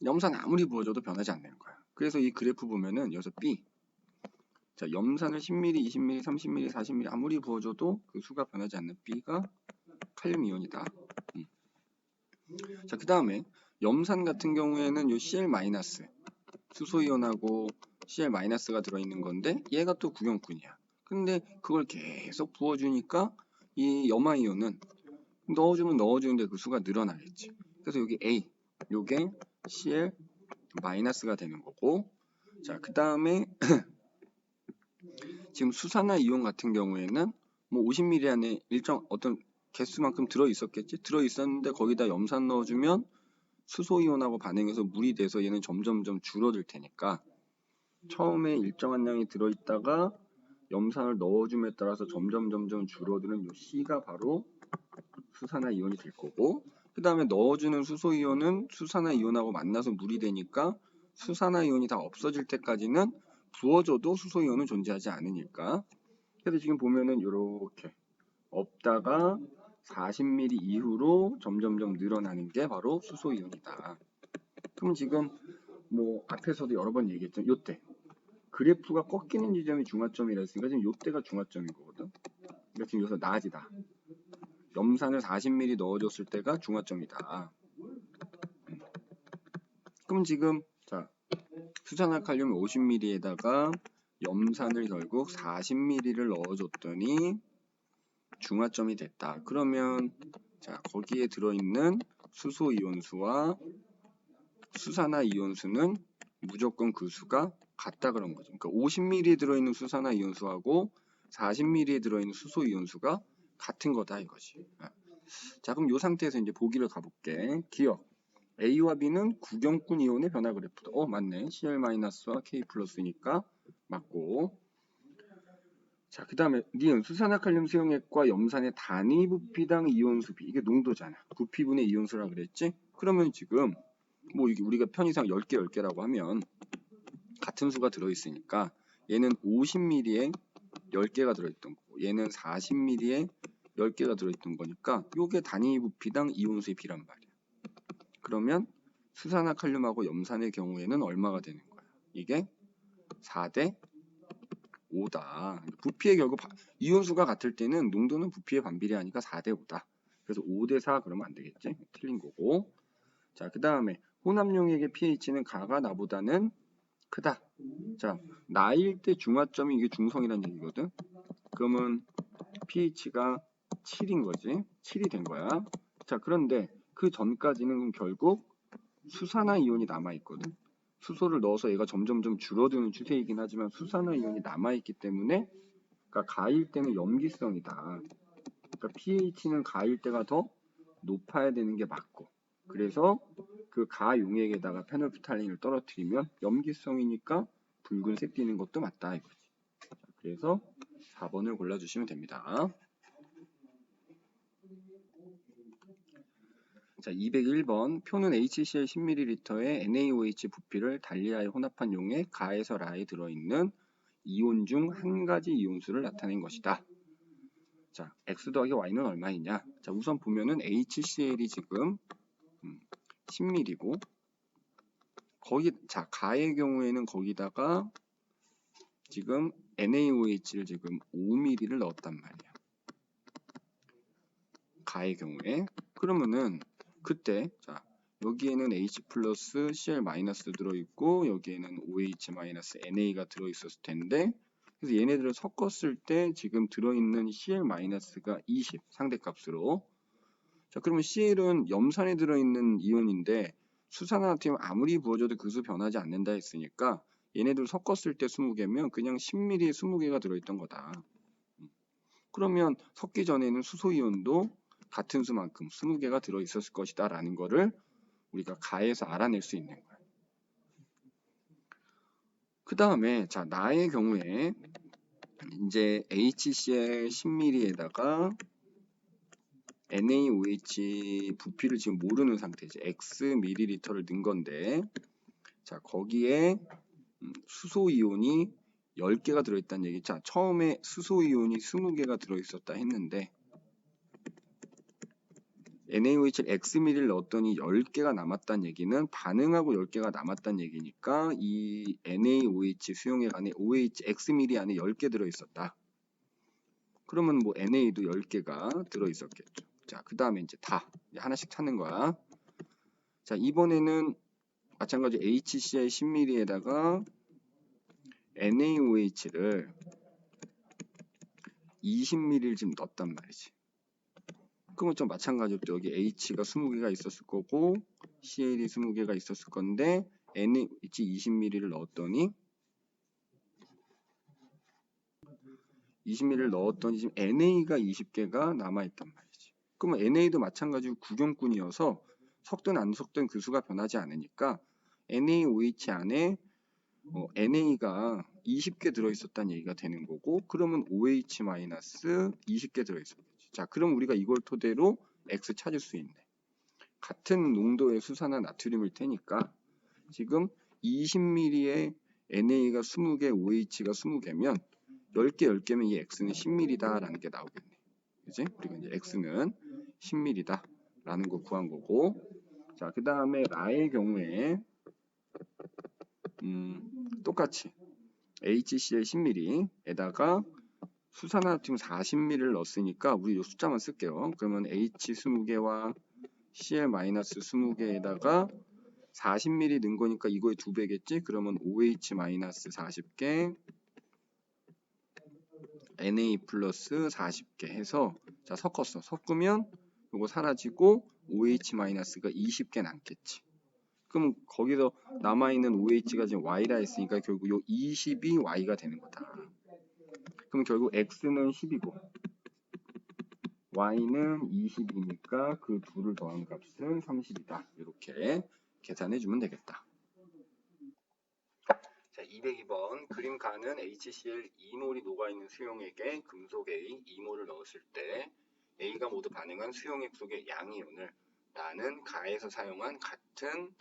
염산 아무리 부어줘도 변하지 않는 거야. 그래서 이 그래프 보면은 여기서 B, 자, 염산을 10ml, 20ml, 30ml, 40ml 아무리 부어줘도 그 수가 변하지 않는 B가 칼륨이온이다. 자, 그 다음에 염산 같은 경우에는 요 Cl- 수소이온하고 Cl-가 들어있는 건데 얘가 또 구경꾼이야. 근데 그걸 계속 부어주니까 이 염화이온은 넣어주면 넣어주는데 그 수가 늘어나겠지. 그래서 여기 A, 요게 Cl-가 되는 거고, 자, 그 다음에 지금 수산화이온 같은 경우에는 뭐 50ml 안에 일정 어떤 개수만큼 들어있었겠지? 들어있었는데 거기다 염산 넣어주면 수소이온하고 반응해서 물이 돼서 얘는 점점점 줄어들 테니까 처음에 일정한 양이 들어있다가 염산을 넣어줌에 따라서 점점 줄어드는 이 C가 바로 수산화이온이 될 거고, 그 다음에 넣어주는 수소이온은 수산화이온하고 만나서 물이 되니까 수산화이온이 다 없어질 때까지는 부어줘도 수소이온은 존재하지 않으니까, 그래서 지금 보면은 이렇게 없다가 40ml 이후로 점점점 늘어나는 게 바로 수소이온이다. 그럼 지금 뭐 앞에서도 여러 번 얘기했죠. 요때 그래프가 꺾이는 지점이 중화점이라 했으니까 지금 요때가 중화점인 거거든. 그러니까 지금 여기서 나아지다. 염산을 40ml 넣어줬을 때가 중화점이다. 그럼 지금 자, 수산화칼륨 50ml에다가 염산을 결국 40ml를 넣어줬더니 중화점이 됐다. 그러면 자, 거기에 들어있는 수소이온수와 수산화이온수는 무조건 그 수가 같다 그런 거죠. 그러니까 50ml에 들어있는 수산화이온수하고 40ml에 들어있는 수소이온수가 같은 거다 이거지. 자, 그럼 이 상태에서 이제 보기를 가볼게. 기억. A와 B는 구경꾼 이온의 변화 그래프다. 맞네. Cl-와 K+니까 맞고. 자, 그 다음에 니은 수산화칼륨 수용액과 염산의 단위 부피당 이온수 비. 이게 농도잖아. 부피분의 이온수라 그랬지? 그러면 지금 뭐 이게 우리가 편의상 10개라고 하면 같은 수가 들어있으니까 얘는 50ml에 10개가 들어있던 거고 얘는 40ml에 10개가 들어있던 거니까 요게 단위 부피당 이온수의 비란 말이야. 그러면 수산화칼륨하고 염산의 경우에는 얼마가 되는 거야? 이게 4대 5다. 부피의 결국 이온수가 같을 때는 농도는 부피에 반비례하니까 4대 5다. 그래서 5대 4 그러면 안 되겠지? 틀린 거고. 자, 그 다음에 혼합용액의 pH는 가가 나보다는 크다. 자, 나일 때 중화점이 이게 중성이라는 얘기거든. 그러면 pH가 7인 거지. 7이 된 거야. 자, 그런데 그 전까지는 결국 수산화 이온이 남아있거든. 수소를 넣어서 얘가 점점점 줄어드는 추세이긴 하지만 수산화 이온이 남아있기 때문에 그러니까 가일 때는 염기성이다. 그러니까 pH는 가일 때가 더 높아야 되는 게 맞고 그래서 그 가용액에다가 페놀프탈린을 떨어뜨리면 염기성이니까 붉은색 띄는 것도 맞다 이거지. 그래서 4번을 골라주시면 됩니다. 자, 201번 표는 HCl 10ml에 NaOH 부피를 달리하여 혼합한 용액 가에서 라에 들어있는 이온 중 한 가지 이온수를 나타낸 것이다. 자, X 더하기 Y는 얼마이냐? 자, 우선 보면은 HCl이 지금 10ml고 거기 자, 가의 경우에는 거기다가 지금 NaOH를 지금 5ml를 넣었단 말이야. 가의 경우에 그러면은 그때 자 여기에는 H 플러스 Cl 마이너스 들어있고 여기에는 OH 마이너스 NA가 들어있었을 텐데 그래서 얘네들을 섞었을 때 지금 들어있는 Cl 마이너스가 20 상대값으로 자 그러면 Cl은 염산에 들어있는 이온인데 수산화나트륨 아무리 부어줘도 그 수 변하지 않는다 했으니까 얘네들 섞었을 때 20개면 그냥 10ml에 20개가 들어있던 거다. 그러면 섞기 전에는 수소이온도 같은 수만큼 20개가 들어있었을 것이다 라는 거를 우리가 가에서 알아낼 수 있는 거야. 그 다음에 자 나의 경우에 이제 HCl 10ml에다가 NaOH 부피를 지금 모르는 상태지. X ml를 넣은 건데 자 거기에 수소이온이 10개가 들어있다는 얘기. 자 처음에 수소이온이 20개가 들어있었다 했는데 NaOH를 Xml을 넣었더니 10개가 남았다는 얘기는 반응하고 10개가 남았다는 얘기니까 이 NaOH 수용액 안에 OH Xml 안에 10개 들어있었다. 그러면 뭐 NA도 10개가 들어있었겠죠. 자, 그 다음에 이제 다 하나씩 찾는 거야. 자, 이번에는 마찬가지 HCl 10ml에다가 NaOH를 20ml를 지금 넣었단 말이지. 그건 좀 마찬가지로 여기 H가 20개가 있었을 거고 Cl이 20개가 있었을 건데 NaOH 20ml를 넣었더니 20ml를 넣었더니 지금 NA가 20개가 남아있단 말이지. 그러면 NA도 마찬가지로 구경꾼이어서 섞든 안 섞든 그 수가 변하지 않으니까 NaOH 안에 NA가 20개 들어있었다는 얘기가 되는 거고 그러면 OH-20개 들어있었겠지. 자, 그럼 우리가 이걸 토대로 X 찾을 수 있네. 같은 농도의 수산화 나트륨일 테니까 지금 20ml에 NA가 20개, OH가 20개면 10개, 10개면 이 X는 10ml다 라는 게 나오겠네. 그지? 우리가 이제 X는 10ml다 라는 거 구한 거고 자, 그 다음에 라의 경우에 똑같이 HCl 10ml에다가 수산화나트륨 40ml를 넣었으니까 우리 이 숫자만 쓸게요. 그러면 H 20개와 Cl-20개에다가 40ml 넣은 거니까 이거의 2배겠지? 그러면 OH-40개 Na 플러스 40개 해서 자 섞었어. 섞으면 이거 사라지고 OH-가 20개 남겠지. 그럼 거기서 남아있는 OH가 지금 Y라 했으니까 결국 요 20이 Y가 되는 거다. 그럼 결국 X는 10이고 Y는 20이니까 그 둘을 더한 값은 30이다. 이렇게 계산해 주면 되겠다. 자, 202번 그림 가는 HCl 2몰이 녹아있는 수용액에 금속 A 2몰을 넣었을 때 A가 모두 반응한 수용액 속의 양이온을 나는 가에서 사용한 같은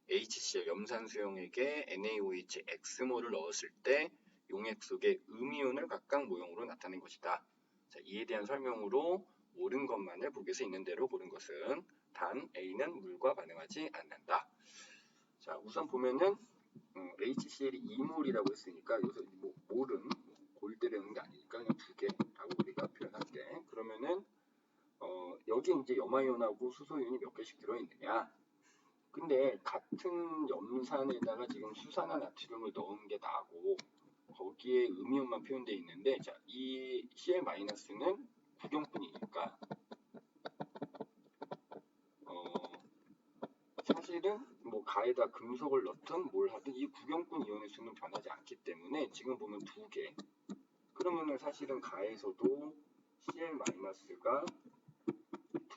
HCl 염산 수용액에 NaOH X몰을 넣었을 때 용액 속의 음이온을 각각 모형으로 나타낸 것이다. 자, 이에 대한 설명으로 옳은 것만을 보기에서 있는 대로 고른 것은 단 A는 물과 반응하지 않는다. 자, 우선 보면은 HCl이 2몰이라고 했으니까 여기서 뭐 몰은 골대라는 게 아니니까 그냥 2개라고 우리가 표현할게. 그러면은 여기 이제 염화이온하고 수소이온이 몇 개씩 들어있느냐? 근데 같은 염산에다가 지금 수산화 나트륨을 넣은 게 나고 거기에 음이온만 표현되어 있는데, 자, 이 Cl-는 구경꾼이니까 사실은 뭐 가에다 금속을 넣든 뭘 하든 이 구경꾼 이온의 수는 변하지 않기 때문에 지금 보면 2개. 그러면은 사실은 가에서도 Cl-가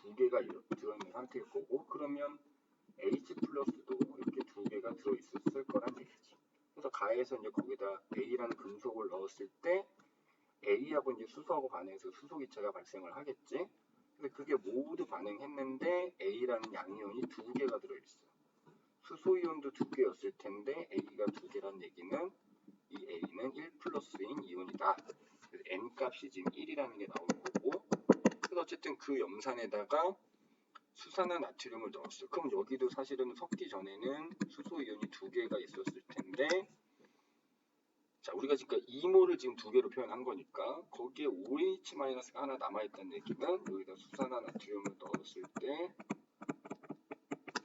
2개가 들어있는 상태일 거고, 그러면 H 플러스도 이렇게 2개가 들어있었을 거란 얘기지. 그래서 가에서 이제 거기다 A라는 금속을 넣었을 때 A하고 이제 수소하고 반응해서 수소기체가 발생을 하겠지. 근데 그게 모두 반응했는데 A라는 양이온이 2개가 들어있어. 수소이온도 2개였을 텐데 A가 2개란 얘기는 이 A는 1 플러스인 이온이다. 그래서 N 값이 지금 1이라는 게 나오는 거고, 그래서 어쨌든 그 염산에다가 수산화 나트륨을 넣었어. 그럼 여기도 사실은 섞기 전에는 수소이온이 2개가 있었을 텐데, 자, 우리가 지금 2몰을 지금 2개로 표현한 거니까 거기에 OH-가 하나 남아있다는 얘기는 여기다 수산화 나트륨을 넣었을 때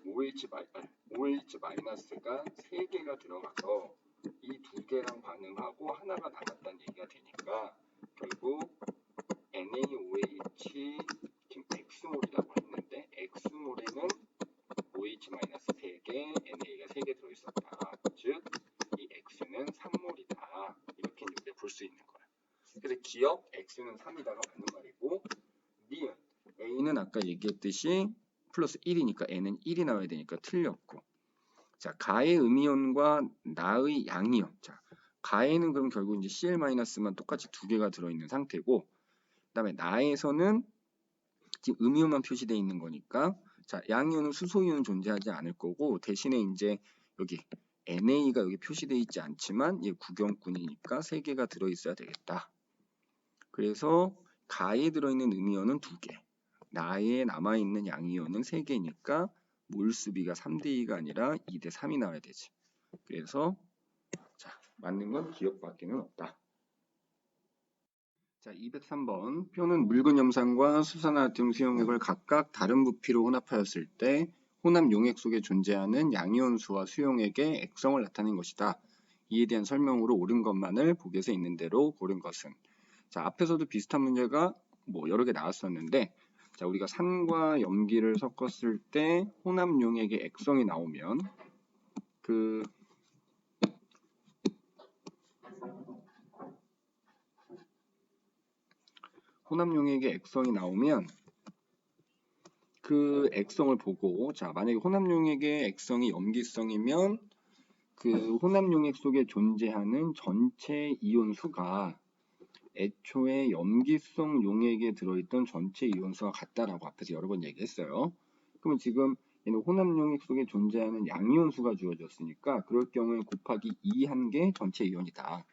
OH-가 3개가 들어가서 이 2개랑 반응하고 하나가 남았다는 얘기가 되니까 결국 NaOH 지금 X몰이라고 했는데 X몰에는 OH-3개, NA가 3개 들어있었다. 즉, 이 X는 3몰이다. 이렇게 이제 볼 수 있는 거야. 그래서 기억 X는 3이다가 맞는 말이고, 니은 A는 아까 얘기했듯이 플러스 1이니까 N은 1이 나와야 되니까 틀렸고, 자, 가의 음이온과 나의 양이온. 자, 가에는 그럼 결국 이제 Cl-만 똑같이 2개가 들어있는 상태고, 그 다음에 나에서는 지금 음이온만 표시되어 있는 거니까, 자, 양이온은 수소이온은 존재하지 않을 거고, 대신에 이제 여기 NA가 여기 표시되어 있지 않지만 얘 구경꾼이니까 3개가 들어있어야 되겠다. 그래서 가에 들어있는 음이온은 2개, 나에 남아있는 양이온은 3개니까 몰수비가 3대2가 아니라 2대3이 나와야 되지. 그래서 자, 맞는 건 기억밖에는 없다. 자, 203번 표는 묽은 염산과 수산화나트륨 수용액을 각각 다른 부피로 혼합하였을 때 혼합 용액 속에 존재하는 양이온수와 수용액의 액성을 나타낸 것이다. 이에 대한 설명으로 옳은 것만을 보기에서 있는 대로 고른 것은. 자, 앞에서도 비슷한 문제가 뭐 여러 개 나왔었는데, 자, 우리가 산과 염기를 섞었을 때 혼합 용액의 액성이 나오면 혼합 용액의 액성이 나오면 그 액성을 보고, 자, 만약에 혼합 용액의 액성이 염기성이면 그 혼합 용액 속에 존재하는 전체 이온 수가 애초에 염기성 용액에 들어있던 전체 이온 수와 같다라고 앞에서 여러 번 얘기했어요. 그러면 지금 얘는 혼합 용액 속에 존재하는 양이온 수가 주어졌으니까 그럴 경우에 곱하기 2 한 게 전체 이온이다.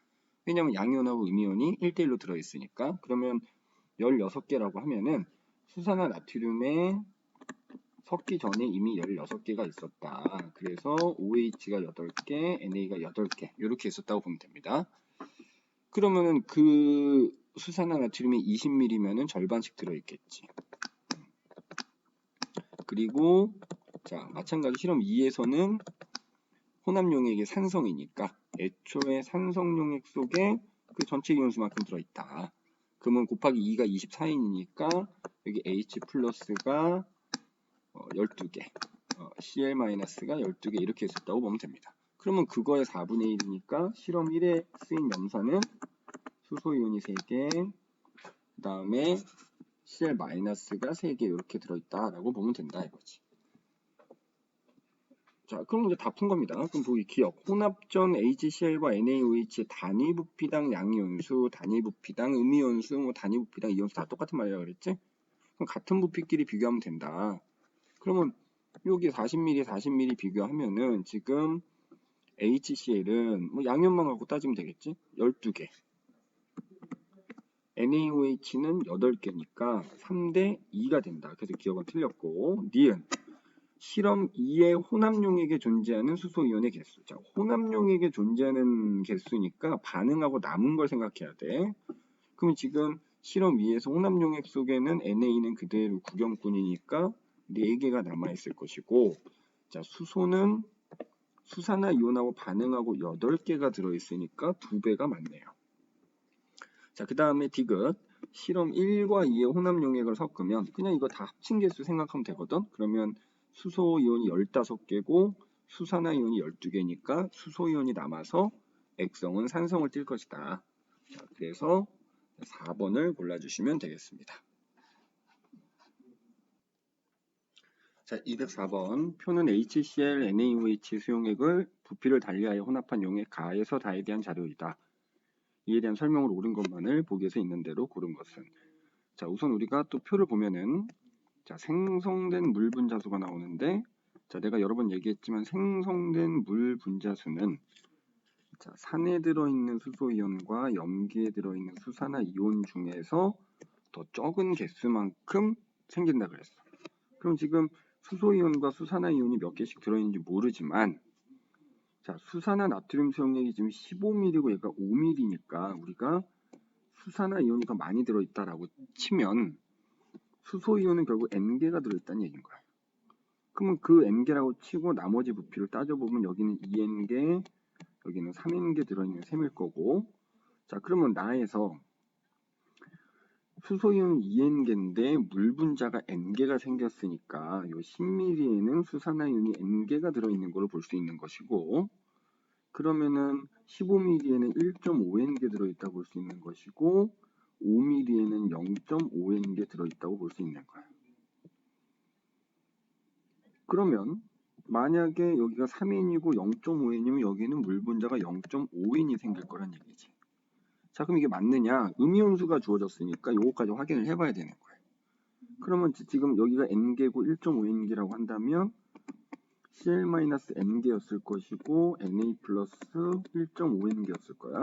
왜냐면 양이온하고 음이온이 1대1로 들어있으니까. 그러면 16개라고 하면은 수산화 나트륨에 섞기 전에 이미 16개가 있었다. 그래서 OH가 8개, NA가 8개 이렇게 있었다고 보면 됩니다. 그러면은 그 수산화 나트륨이 20ml면은 절반씩 들어있겠지. 그리고 자, 마찬가지 실험 2에서는 혼합 용액의 산성이니까 애초에 산성 용액 속에 그 전체 이온수만큼 들어있다. 그러면 곱하기 2가 24인이니까 여기 H 플러스가 12개, Cl-가 12개 이렇게 있었다고 보면 됩니다. 그러면 그거의 4분의 1이니까 실험 1에 쓰인 염산은 수소이온이 3개, 그 다음에 Cl-가 3개 이렇게 들어있다라고 보면 된다 이거지. 자, 그럼 이제 다 푼 겁니다. 그럼 보기 기억. 혼합전 HCl과 NaOH의 단위 부피당 양이온수, 단위 부피당 음이온수, 뭐 단위 부피당 이온수 다 똑같은 말이라고 그랬지? 그럼 같은 부피끼리 비교하면 된다. 그러면 여기 40ml, 40ml 비교하면은 지금 HCl은 뭐 양이온만 갖고 따지면 되겠지? 12개. NaOH는 8개니까 3대 2가 된다. 그래서 기억은 틀렸고, 니은 실험 2의 혼합용액에 존재하는 수소이온의 개수. 자, 혼합용액에 존재하는 개수니까 반응하고 남은 걸 생각해야 돼. 그럼 지금 실험 2에서 혼합용액 속에는 Na는 그대로 구경꾼이니까 4개가 남아있을 것이고, 자, 수소는 수산화이온하고 반응하고 8개가 들어있으니까 2배가 많네요. 자, 그 다음에 디귿. 실험 1과 2의 혼합용액을 섞으면 그냥 이거 다 합친 개수 생각하면 되거든. 그러면 수소이온이 15개고 수산화이온이 12개니까 수소이온이 남아서 액성은 산성을 띨 것이다. 자, 그래서 4번을 골라주시면 되겠습니다. 자, 204번. 표는 HCl, NaOH 수용액을 부피를 달리하여 혼합한 용액 가에서 다에 대한 자료이다. 이에 대한 설명으로 옳은 것만을 보기에서 있는 대로 고른 것은. 자, 우선 우리가 또 표를 보면은 자, 생성된 물 분자수가 나오는데, 자, 내가 여러 번 얘기했지만 생성된 물 분자수는 자, 산에 들어있는 수소이온과 염기에 들어있는 수산화이온 중에서 더 적은 개수만큼 생긴다 그랬어. 그럼 지금 수소이온과 수산화이온이 몇 개씩 들어있는지 모르지만, 자, 수산화 나트륨 수용액이 지금 15ml고 얘가 5ml니까 우리가 수산화이온이 더 많이 들어있다라고 치면 수소이온은 결국 N개가 들어있다는 얘기인 거야. 그러면 그 N개라고 치고 나머지 부피를 따져보면 여기는 2N개, 여기는 3N개 들어있는 셈일 거고, 자, 그러면 나에서 수소이온은 2N개인데 물 분자가 N개가 생겼으니까 이 10ml에는 수산화이온이 N개가 들어있는 걸로 볼 수 있는 것이고, 그러면은 15ml에는 1.5N개 들어있다고 볼 수 있는 것이고 5ml에는 0.5N개 들어있다고 볼 수 있는 거야. 그러면 만약에 여기가 3N이고 0.5N이면 여기는 물 분자가 0.5N이 생길 거란 얘기지. 자, 그럼 이게 맞느냐? 음이온수가 주어졌으니까 요거까지 확인을 해봐야 되는 거예요. 그러면 지금 여기가 N개고 1.5N개라고 한다면 Cl-N개였을 것이고 Na 플러스 1.5N개였을 거야.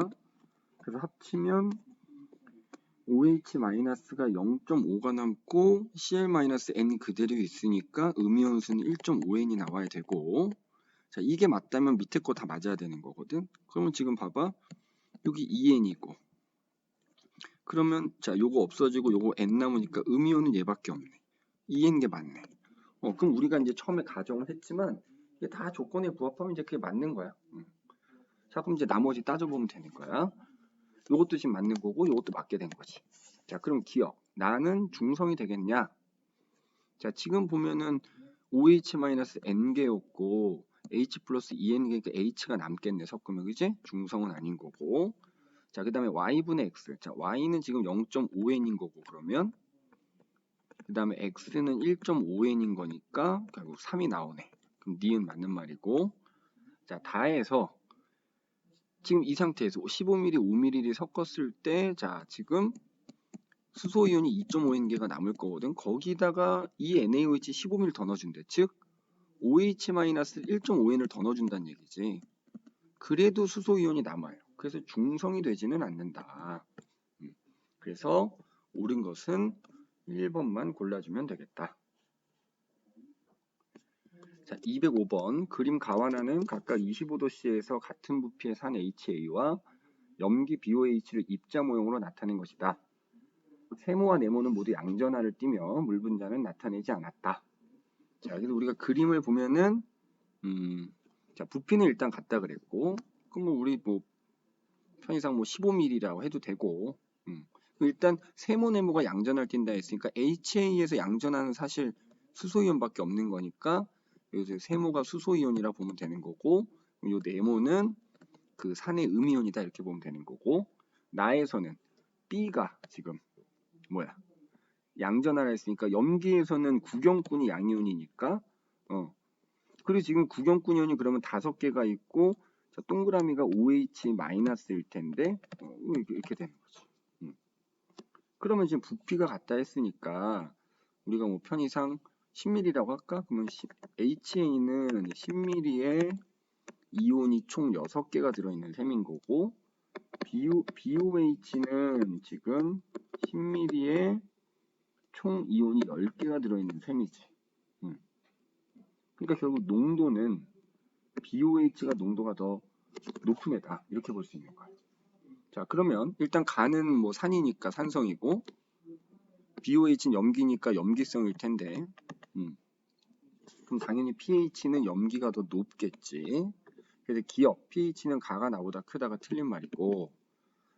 그래서 합치면 OH-가 0.5가 남고 Cl-N 그대로 있으니까 음이온수는 1.5N이 나와야 되고, 자, 이게 맞다면 밑에 거 다 맞아야 되는 거거든. 그러면 지금 봐봐. 여기 2N이고, 그러면 자, 요거 없어지고 요거 N 남으니까 음이온은 얘밖에 없네. 2N게 맞네. 그럼 우리가 이제 처음에 가정을 했지만 이게 다 조건에 부합하면 이제 그게 맞는 거야. 자, 그럼 이제 나머지 따져보면 되는 거야. 요것도 지금 맞는 거고 요것도 맞게 된 거지. 자, 그럼 기억. 나는 중성이 되겠냐? 자, 지금 보면은 OH-N개였고 H 플러스 2N개니까 H가 남겠네. 섞으면, 그지? 중성은 아닌 거고. 자, 그 다음에 Y분의 X. 자, Y는 지금 0.5N인 거고, 그러면 그 다음에 X는 1.5N인 거니까 결국 3이 나오네. 그럼 니은 맞는 말이고. 자, 다해서 지금 이 상태에서 15ml, 5ml 섞었을 때, 자, 지금 수소이온이 2.5N개가 남을 거거든. 거기다가 이 NaOH 15ml 더 넣어준대. 즉 OH-1.5N을 더 넣어준다는 얘기지. 그래도 수소이온이 남아요. 그래서 중성이 되지는 않는다. 그래서 옳은 것은 1번만 골라주면 되겠다. 자, 205번. 그림 가완하는 각각 25도씨에서 같은 부피의 산 HA와 염기 BOH를 입자 모형으로 나타낸 것이다. 세모와 네모는 모두 양전하를 띠며 물 분자는 나타내지 않았다. 자, 그래서 우리가 그림을 보면은 자, 부피는 일단 같다 그랬고, 그럼 뭐 우리 뭐 편의상 뭐 15ml라고 해도 되고, 일단 세모 네모가 양전하를 띈다 했으니까 HA에서 양전하는 사실 수소이온밖에 없는 거니까 여기서 세모가 수소이온이라 보면 되는 거고, 요 네모는 그 산의 음이온이다 이렇게 보면 되는 거고, 나에서는 B가 지금 뭐야? 양전하라 했으니까 염기에서는 구경꾼이 양이온이니까 그리고 지금 구경꾼 이온이 그러면 5개가 있고, 자, 동그라미가 OH-일 텐데 이렇게 되는 거지. 그러면 지금 부피가 같다 했으니까 우리가 뭐 편의상 10ml라고 할까? 그러면 HA는 10ml에 이온이 총 6개가 들어있는 셈인 거고, BOH는 지금 10ml에 총 이온이 10개가 들어있는 셈이지. 그러니까 결국 농도는 BOH가 농도가 더 높은 애다. 이렇게 볼 수 있는 거야. 자, 그러면 일단 간은 뭐 산이니까 산성이고 BOH는 염기니까 염기성일 텐데 그럼 당연히 pH는 염기가 더 높겠지. 그래서 기억, pH는 가가 나보다 크다가 틀린 말이고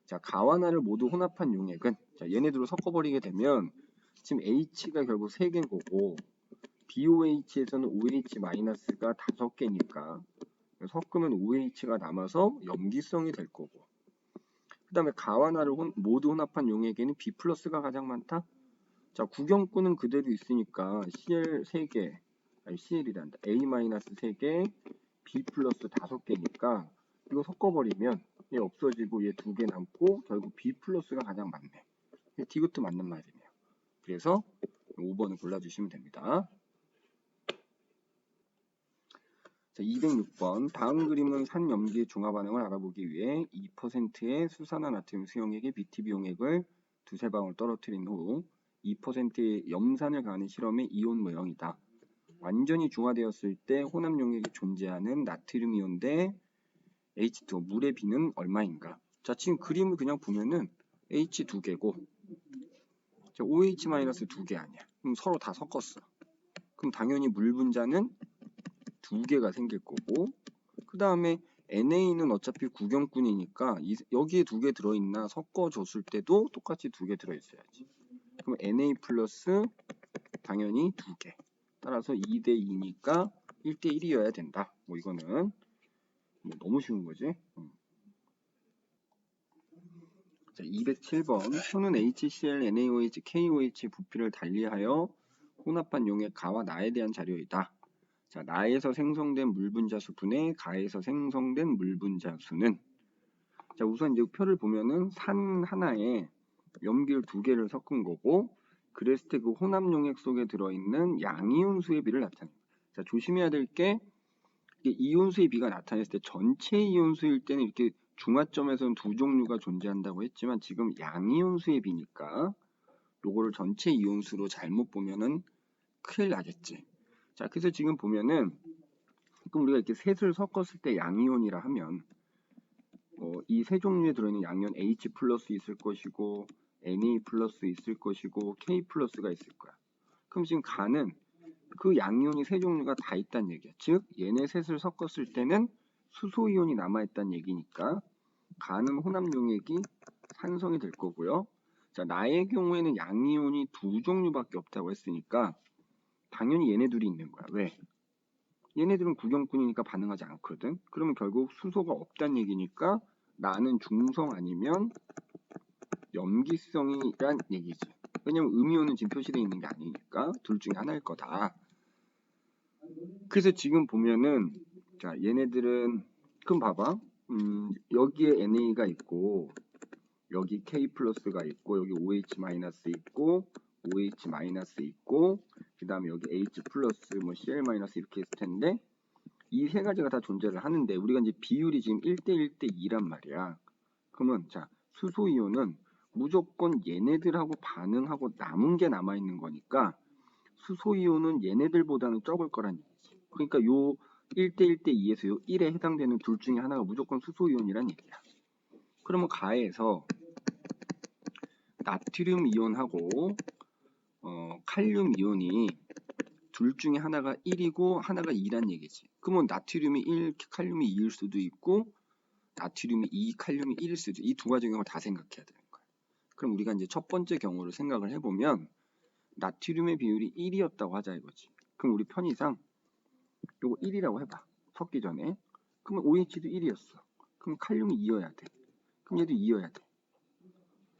자, 가와 나를 모두 혼합한 용액은 자, 얘네들로 섞어버리게 되면 지금 H가 결국 3개인 거고 BOH에서는 OH-가 5개니까 섞으면 OH가 남아서 염기성이 될 거고 그 다음에 가와 나를 모두 혼합한 용액에는 B 플러스가 가장 많다. 자, 구경꾼은 그대로 있으니까 CL 3개 아니 CL이란다. A-3개 B 플러스 5개니까 이거 섞어버리면 얘 없어지고 얘 2개 남고 결국 B 플러스가 가장 많네. 디귿도 맞는 말이네요. 그래서 5번을 골라주시면 됩니다. 자, 206번 다음 그림은 산염기의 중화 반응을 알아보기 위해 2%의 수산화나트륨 수용액에 BTB 용액을 두세 방울 떨어뜨린 후 2%의 염산을 가하는 실험의 이온 모형이다. 완전히 중화되었을 때 혼합 용액이 존재하는 나트륨 이온 대 H2O 물의 비는 얼마인가? 자, 지금 그림을 그냥 보면은 H 2개고 OH- 2개 아니야. 그럼 서로 다 섞었어. 그럼 당연히 물 분자는 2개가 생길 거고 그 다음에 NA는 어차피 구경꾼이니까 여기에 2개 들어있나 섞어줬을 때도 똑같이 2개 들어있어야지. 그럼 NA 플러스 당연히 2개. 따라서 2대 2니까 1대 1이어야 된다. 뭐 이거는 뭐 너무 쉬운 거지. 자, 207번 손은 HCl, NaOH, KOH 부피를 달리하여 혼합한 용액 가와 나에 대한 자료이다. 자, 나에서 생성된 물 분자수 분의 가에서 생성된 물 분자수는 자, 우선 이제 표를 보면은 산 하나에 염기를 2개를 섞은 거고 그랬을 때 그 혼합 용액 속에 들어있는 양이온수의 비를 나타냅니다. 자, 조심해야 될 게 이온수의 비가 나타냈을 때 전체 이온수일 때는 이렇게 중화점에서는 2종류가 존재한다고 했지만 지금 양이온수의 비니까 요거를 전체 이온수로 잘못 보면은 큰일 나겠지. 자, 그래서 지금 보면은 그럼 우리가 이렇게 셋을 섞었을 때 양이온이라 하면 이 세 종류에 들어있는 양이온 H 플러스 있을 것이고 Na 플러스 있을 것이고 K 플러스가 있을 거야. 그럼 지금 가는 그 양이온이 세 종류가 다 있다는 얘기야. 즉 얘네 셋을 섞었을 때는 수소이온이 남아있다는 얘기니까 가는 혼합 용액이 산성이 될 거고요. 자, 나의 경우에는 양이온이 2종류밖에 없다고 했으니까 당연히 얘네 둘이 있는 거야. 왜? 얘네들은 구경꾼이니까 반응하지 않거든. 그러면 결국 수소가 없다는 얘기니까 나는 중성 아니면 염기성이란 얘기지. 왜냐면 음이온은 지금 표시되어 있는 게 아니니까 둘 중에 하나일 거다. 그래서 지금 보면은 자, 얘네들은 그럼 봐봐. 여기에 NA가 있고 여기 K 플러스가 있고 여기 OH 마이너스 있고 OH 마이너스 있고 그 다음에 여기 H 플러스 뭐 CL 마이너스 이렇게 있을 텐데 이 세 가지가 다 존재를 하는데 우리가 이제 비율이 지금 1대 1대 2란 말이야. 그러면 자, 수소이온은 무조건 얘네들하고 반응하고 남은 게 남아있는 거니까 수소이온은 얘네들보다는 적을 거란 얘기지. 그러니까 요 1대 1대 2에서 요 1에 해당되는 둘 중에 하나가 무조건 수소이온이란 얘기야. 그러면 가에서 나트륨 이온하고 칼륨 이온이 둘 중에 하나가 1이고 하나가 2란 얘기지. 그러면 나트륨이 1, 칼륨이 2일 수도 있고 나트륨이 2, 칼륨이 1일 수도 있고 이 두 가지 경우를 다 생각해야 되는 거야. 그럼 우리가 이제 첫 번째 경우를 생각을 해보면 나트륨의 비율이 1이었다고 하자 이거지. 그럼 우리 편의상 요거 1이라고 해봐. 섞기 전에. 그러면 OH도 1이었어. 그럼 칼륨이 2여야 돼. 그럼 얘도 2여야 돼.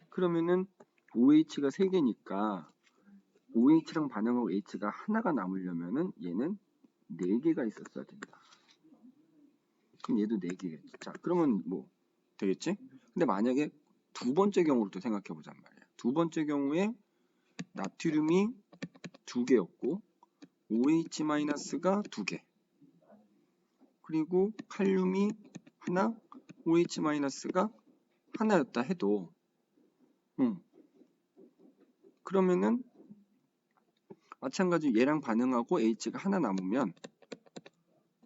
그러면은 OH가 3개니까 OH랑 반응하고 H가 하나가 남으려면은 얘는 4개가 있었어야 된다. 그럼 얘도 4개겠지. 자, 그러면 뭐 되겠지? 근데 만약에 두 번째 경우를 또 생각해 보잔 말이야. 두 번째 경우에 나트륨이 2개였고 OH-가 2개 그리고 칼륨이 하나 OH-가 하나였다 해도 그러면은 마찬가지로 얘랑 반응하고 H가 하나 남으면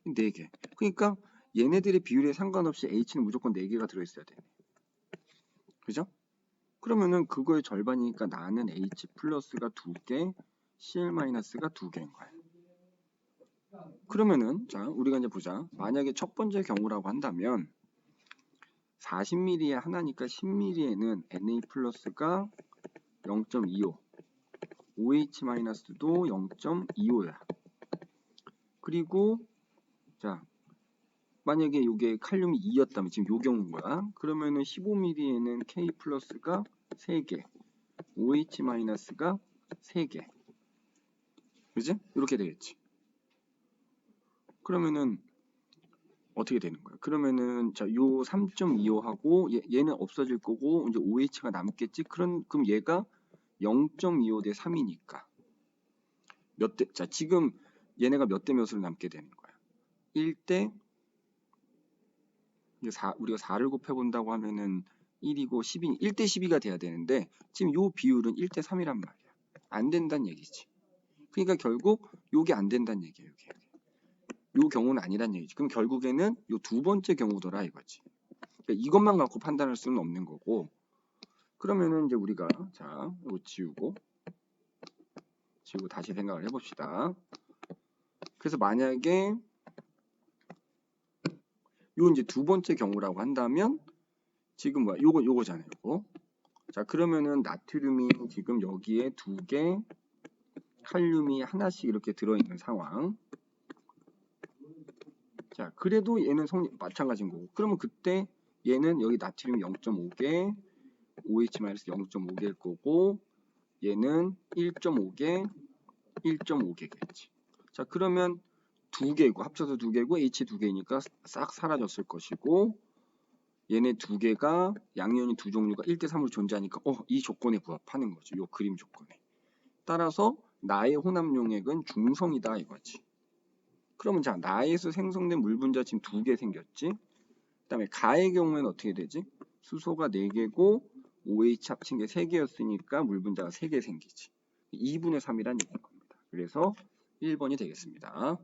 4개. 그러니까 얘네들의 비율에 상관없이 H는 무조건 4개가 들어있어야 돼. 그죠? 그러면은 그거의 절반이니까 나는 H 플러스가 2개, Cl-가 2개인 거야. 그러면은 자 우리가 이제 보자. 만약에 첫 번째 경우라고 한다면 40ml에 하나니까 10ml에는 Na 플러스가 0.25, OH-도 0.25야. 그리고 자 만약에 이게 칼륨이 2였다면 지금 요 경우인 거야. 그러면은 15ml에는 K 플러스가 3개, OH-가 3개. 그지? 이렇게 되겠지. 그러면은 어떻게 되는 거야? 그러면은 자, 요 3.25하고 얘는 없어질 거고 이제 OH가 남겠지. 그럼 얘가 0.25 대 3이니까 몇 대? 자, 지금 얘네가 몇 대 몇으로 남게 되는 거야? 1대 우리가 4를 곱해 본다고 하면은 1이고 10이 1대 12가 돼야 되는데 지금 요 비율은 1대 3이란 말이야. 안 된다는 얘기지. 그러니까 결국 요게 안 된다는 얘기예요. 요 경우는 아니란 얘기지. 그럼 결국에는 요 두 번째 경우더라 이거지. 그러니까 이것만 갖고 판단할 수는 없는 거고. 그러면은 이제 우리가 자 이거 지우고 다시 생각을 해봅시다. 그래서 만약에 요 이제 두 번째 경우라고 한다면 지금 뭐야? 요거잖아요. 요거. 자 그러면은 나트륨이 지금 여기에 2개, 칼륨이 하나씩 이렇게 들어있는 상황. 자 그래도 얘는 마찬가지인 거고. 그러면 그때 얘는 여기 나트륨이 0.5개, OH-0.5개일 거고 얘는 1.5개, 1.5개겠지. 자 그러면 2개고 합쳐서 2개고 H 2개니까 싹 사라졌을 것이고 얘네 2개가 양이온이 두 종류가 1대 3으로 존재하니까 이 조건에 부합하는 거지. 요 그림 조건에. 따라서 나의 혼합 용액은 중성이다 이거지. 그러면 자 나에서 생성된 물 분자 지금 2개 생겼지. 그다음에 가의 경우에는 어떻게 되지? 수소가 4개고 OH 합친 게 3개였으니까 물 분자가 3개 생기지. 2분의 3이란 얘기인 겁니다. 그래서 1번이 되겠습니다.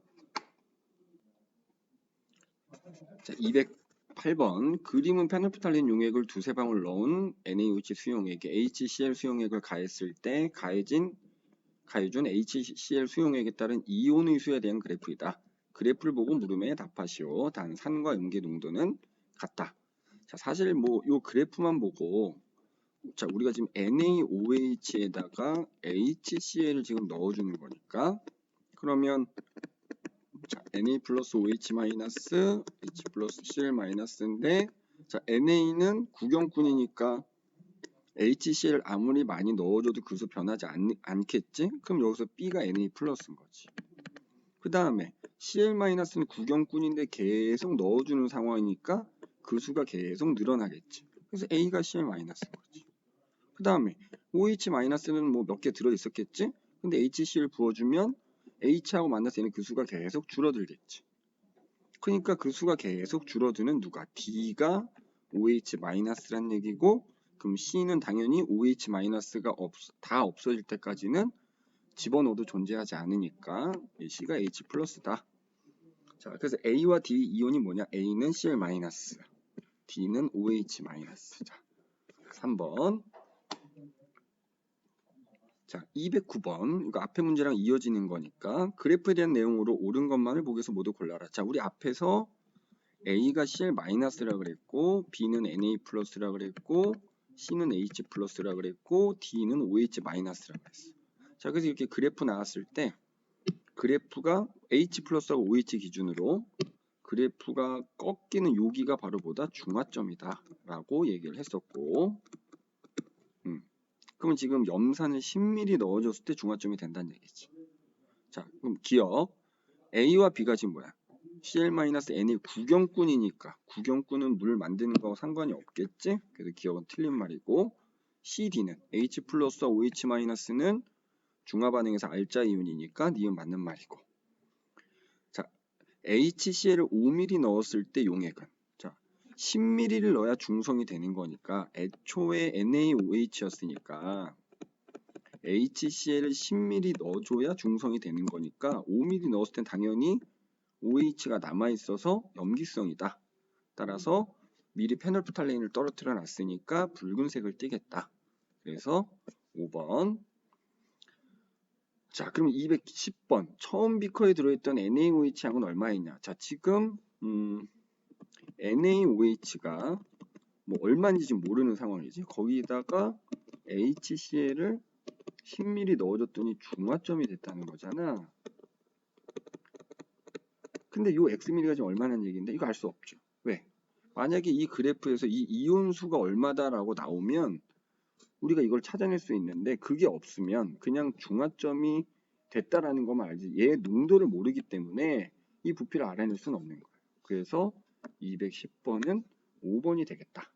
자, 208번 그림은 페놀프탈린 용액을 두세 방울 넣은 NaOH 수용액에 HCl 수용액을 가했을 때 가해준 HCl 수용액에 따른 이온의 수에 대한 그래프이다. 그래프를 보고 물음에 답하시오. 단 산과 염기 농도는 같다. 자, 사실 뭐 요 그래프만 보고 자 우리가 지금 NaOH에다가 HCl을 지금 넣어주는 거니까 그러면 자, Na 플러스 OH 마이너스 H 플러스 Cl 마이너스인데 자 Na는 구경꾼이니까 HCl 아무리 많이 넣어줘도 그 수 변하지 않겠지? 그럼 여기서 B가 Na 플러스인 거지. 그 다음에 Cl 마이너스는 구경꾼인데 계속 넣어주는 상황이니까 그 수가 계속 늘어나겠지. 그래서 A가 Cl 마이너스인 거지. 그 다음에 OH 마이너스는 뭐 몇 개 들어있었겠지? 근데 HCl 부어주면 H하고 만나서 얘는 그 수가 계속 줄어들겠지. 그러니까 그 수가 계속 줄어드는 누가? D가 OH 마이너스란 얘기고 그럼 C는 당연히 OH 마이너스가 다 없어질 때까지는 집어넣어도 존재하지 않으니까 C가 H 플러스다. 자, 그래서 A와 D 이온이 뭐냐? A는 Cl 마이너스, D는 OH 마이너스. 자, 3번. 자, 209번. 이거 앞에 문제랑 이어지는 거니까 그래프에 대한 내용으로 옳은 것만을 보기에서 모두 골라라. 자, 우리 앞에서 A가 Cl 마이너스라 그랬고 B는 Na 플러스라 그랬고 C는 H 플러스라 그랬고 D는 OH 마이너스라 그랬어. 자, 그래서 이렇게 그래프 나왔을 때 그래프가 H 플러스하고 OH 기준으로 그래프가 꺾이는 여기가 바로 보다 중화점이다 라고 얘기를 했었고 그러면 지금 염산을 10ml 넣어줬을 때 중화점이 된다는 얘기지. 자, 그럼 기억 A와 B가 지금 뭐야? Cl-N이 구경꾼이니까 구경꾼은 물 만드는 거하고 상관이 없겠지? 그래서 기억은 틀린 말이고 CD는 H 플러스와 OH-는 중화 반응에서 알자 이온이니까 니은 맞는 말이고 자, HCl을 5ml 넣었을 때 용액은 자, 10ml를 넣어야 중성이 되는 거니까 애초에 NaOH였으니까 HCl을 10ml 넣어줘야 중성이 되는 거니까 5ml 넣었을 땐 당연히 OH가 남아있어서 염기성이다. 따라서 미리 페놀프탈레인을 떨어뜨려 놨으니까 붉은색을 띠겠다. 그래서 5번. 자, 그럼 210번. 처음 비커에 들어있던 NaOH 양은 얼마이냐? 자, 지금 NaOH가 뭐 얼마인지 지금 모르는 상황이지. 거기다가 HCl을 10ml 넣어줬더니 중화점이 됐다는 거잖아. 근데 요 Xml가 지금 얼마나 얘기인데 이거 알 수 없죠. 왜? 만약에 이 그래프에서 이 이온 수가 얼마다라고 나오면 우리가 이걸 찾아낼 수 있는데 그게 없으면 그냥 중화점이 됐다라는 것만 알지 얘 농도를 모르기 때문에 이 부피를 알아낼 수는 없는 거예요. 그래서 210번은 5번이 되겠다.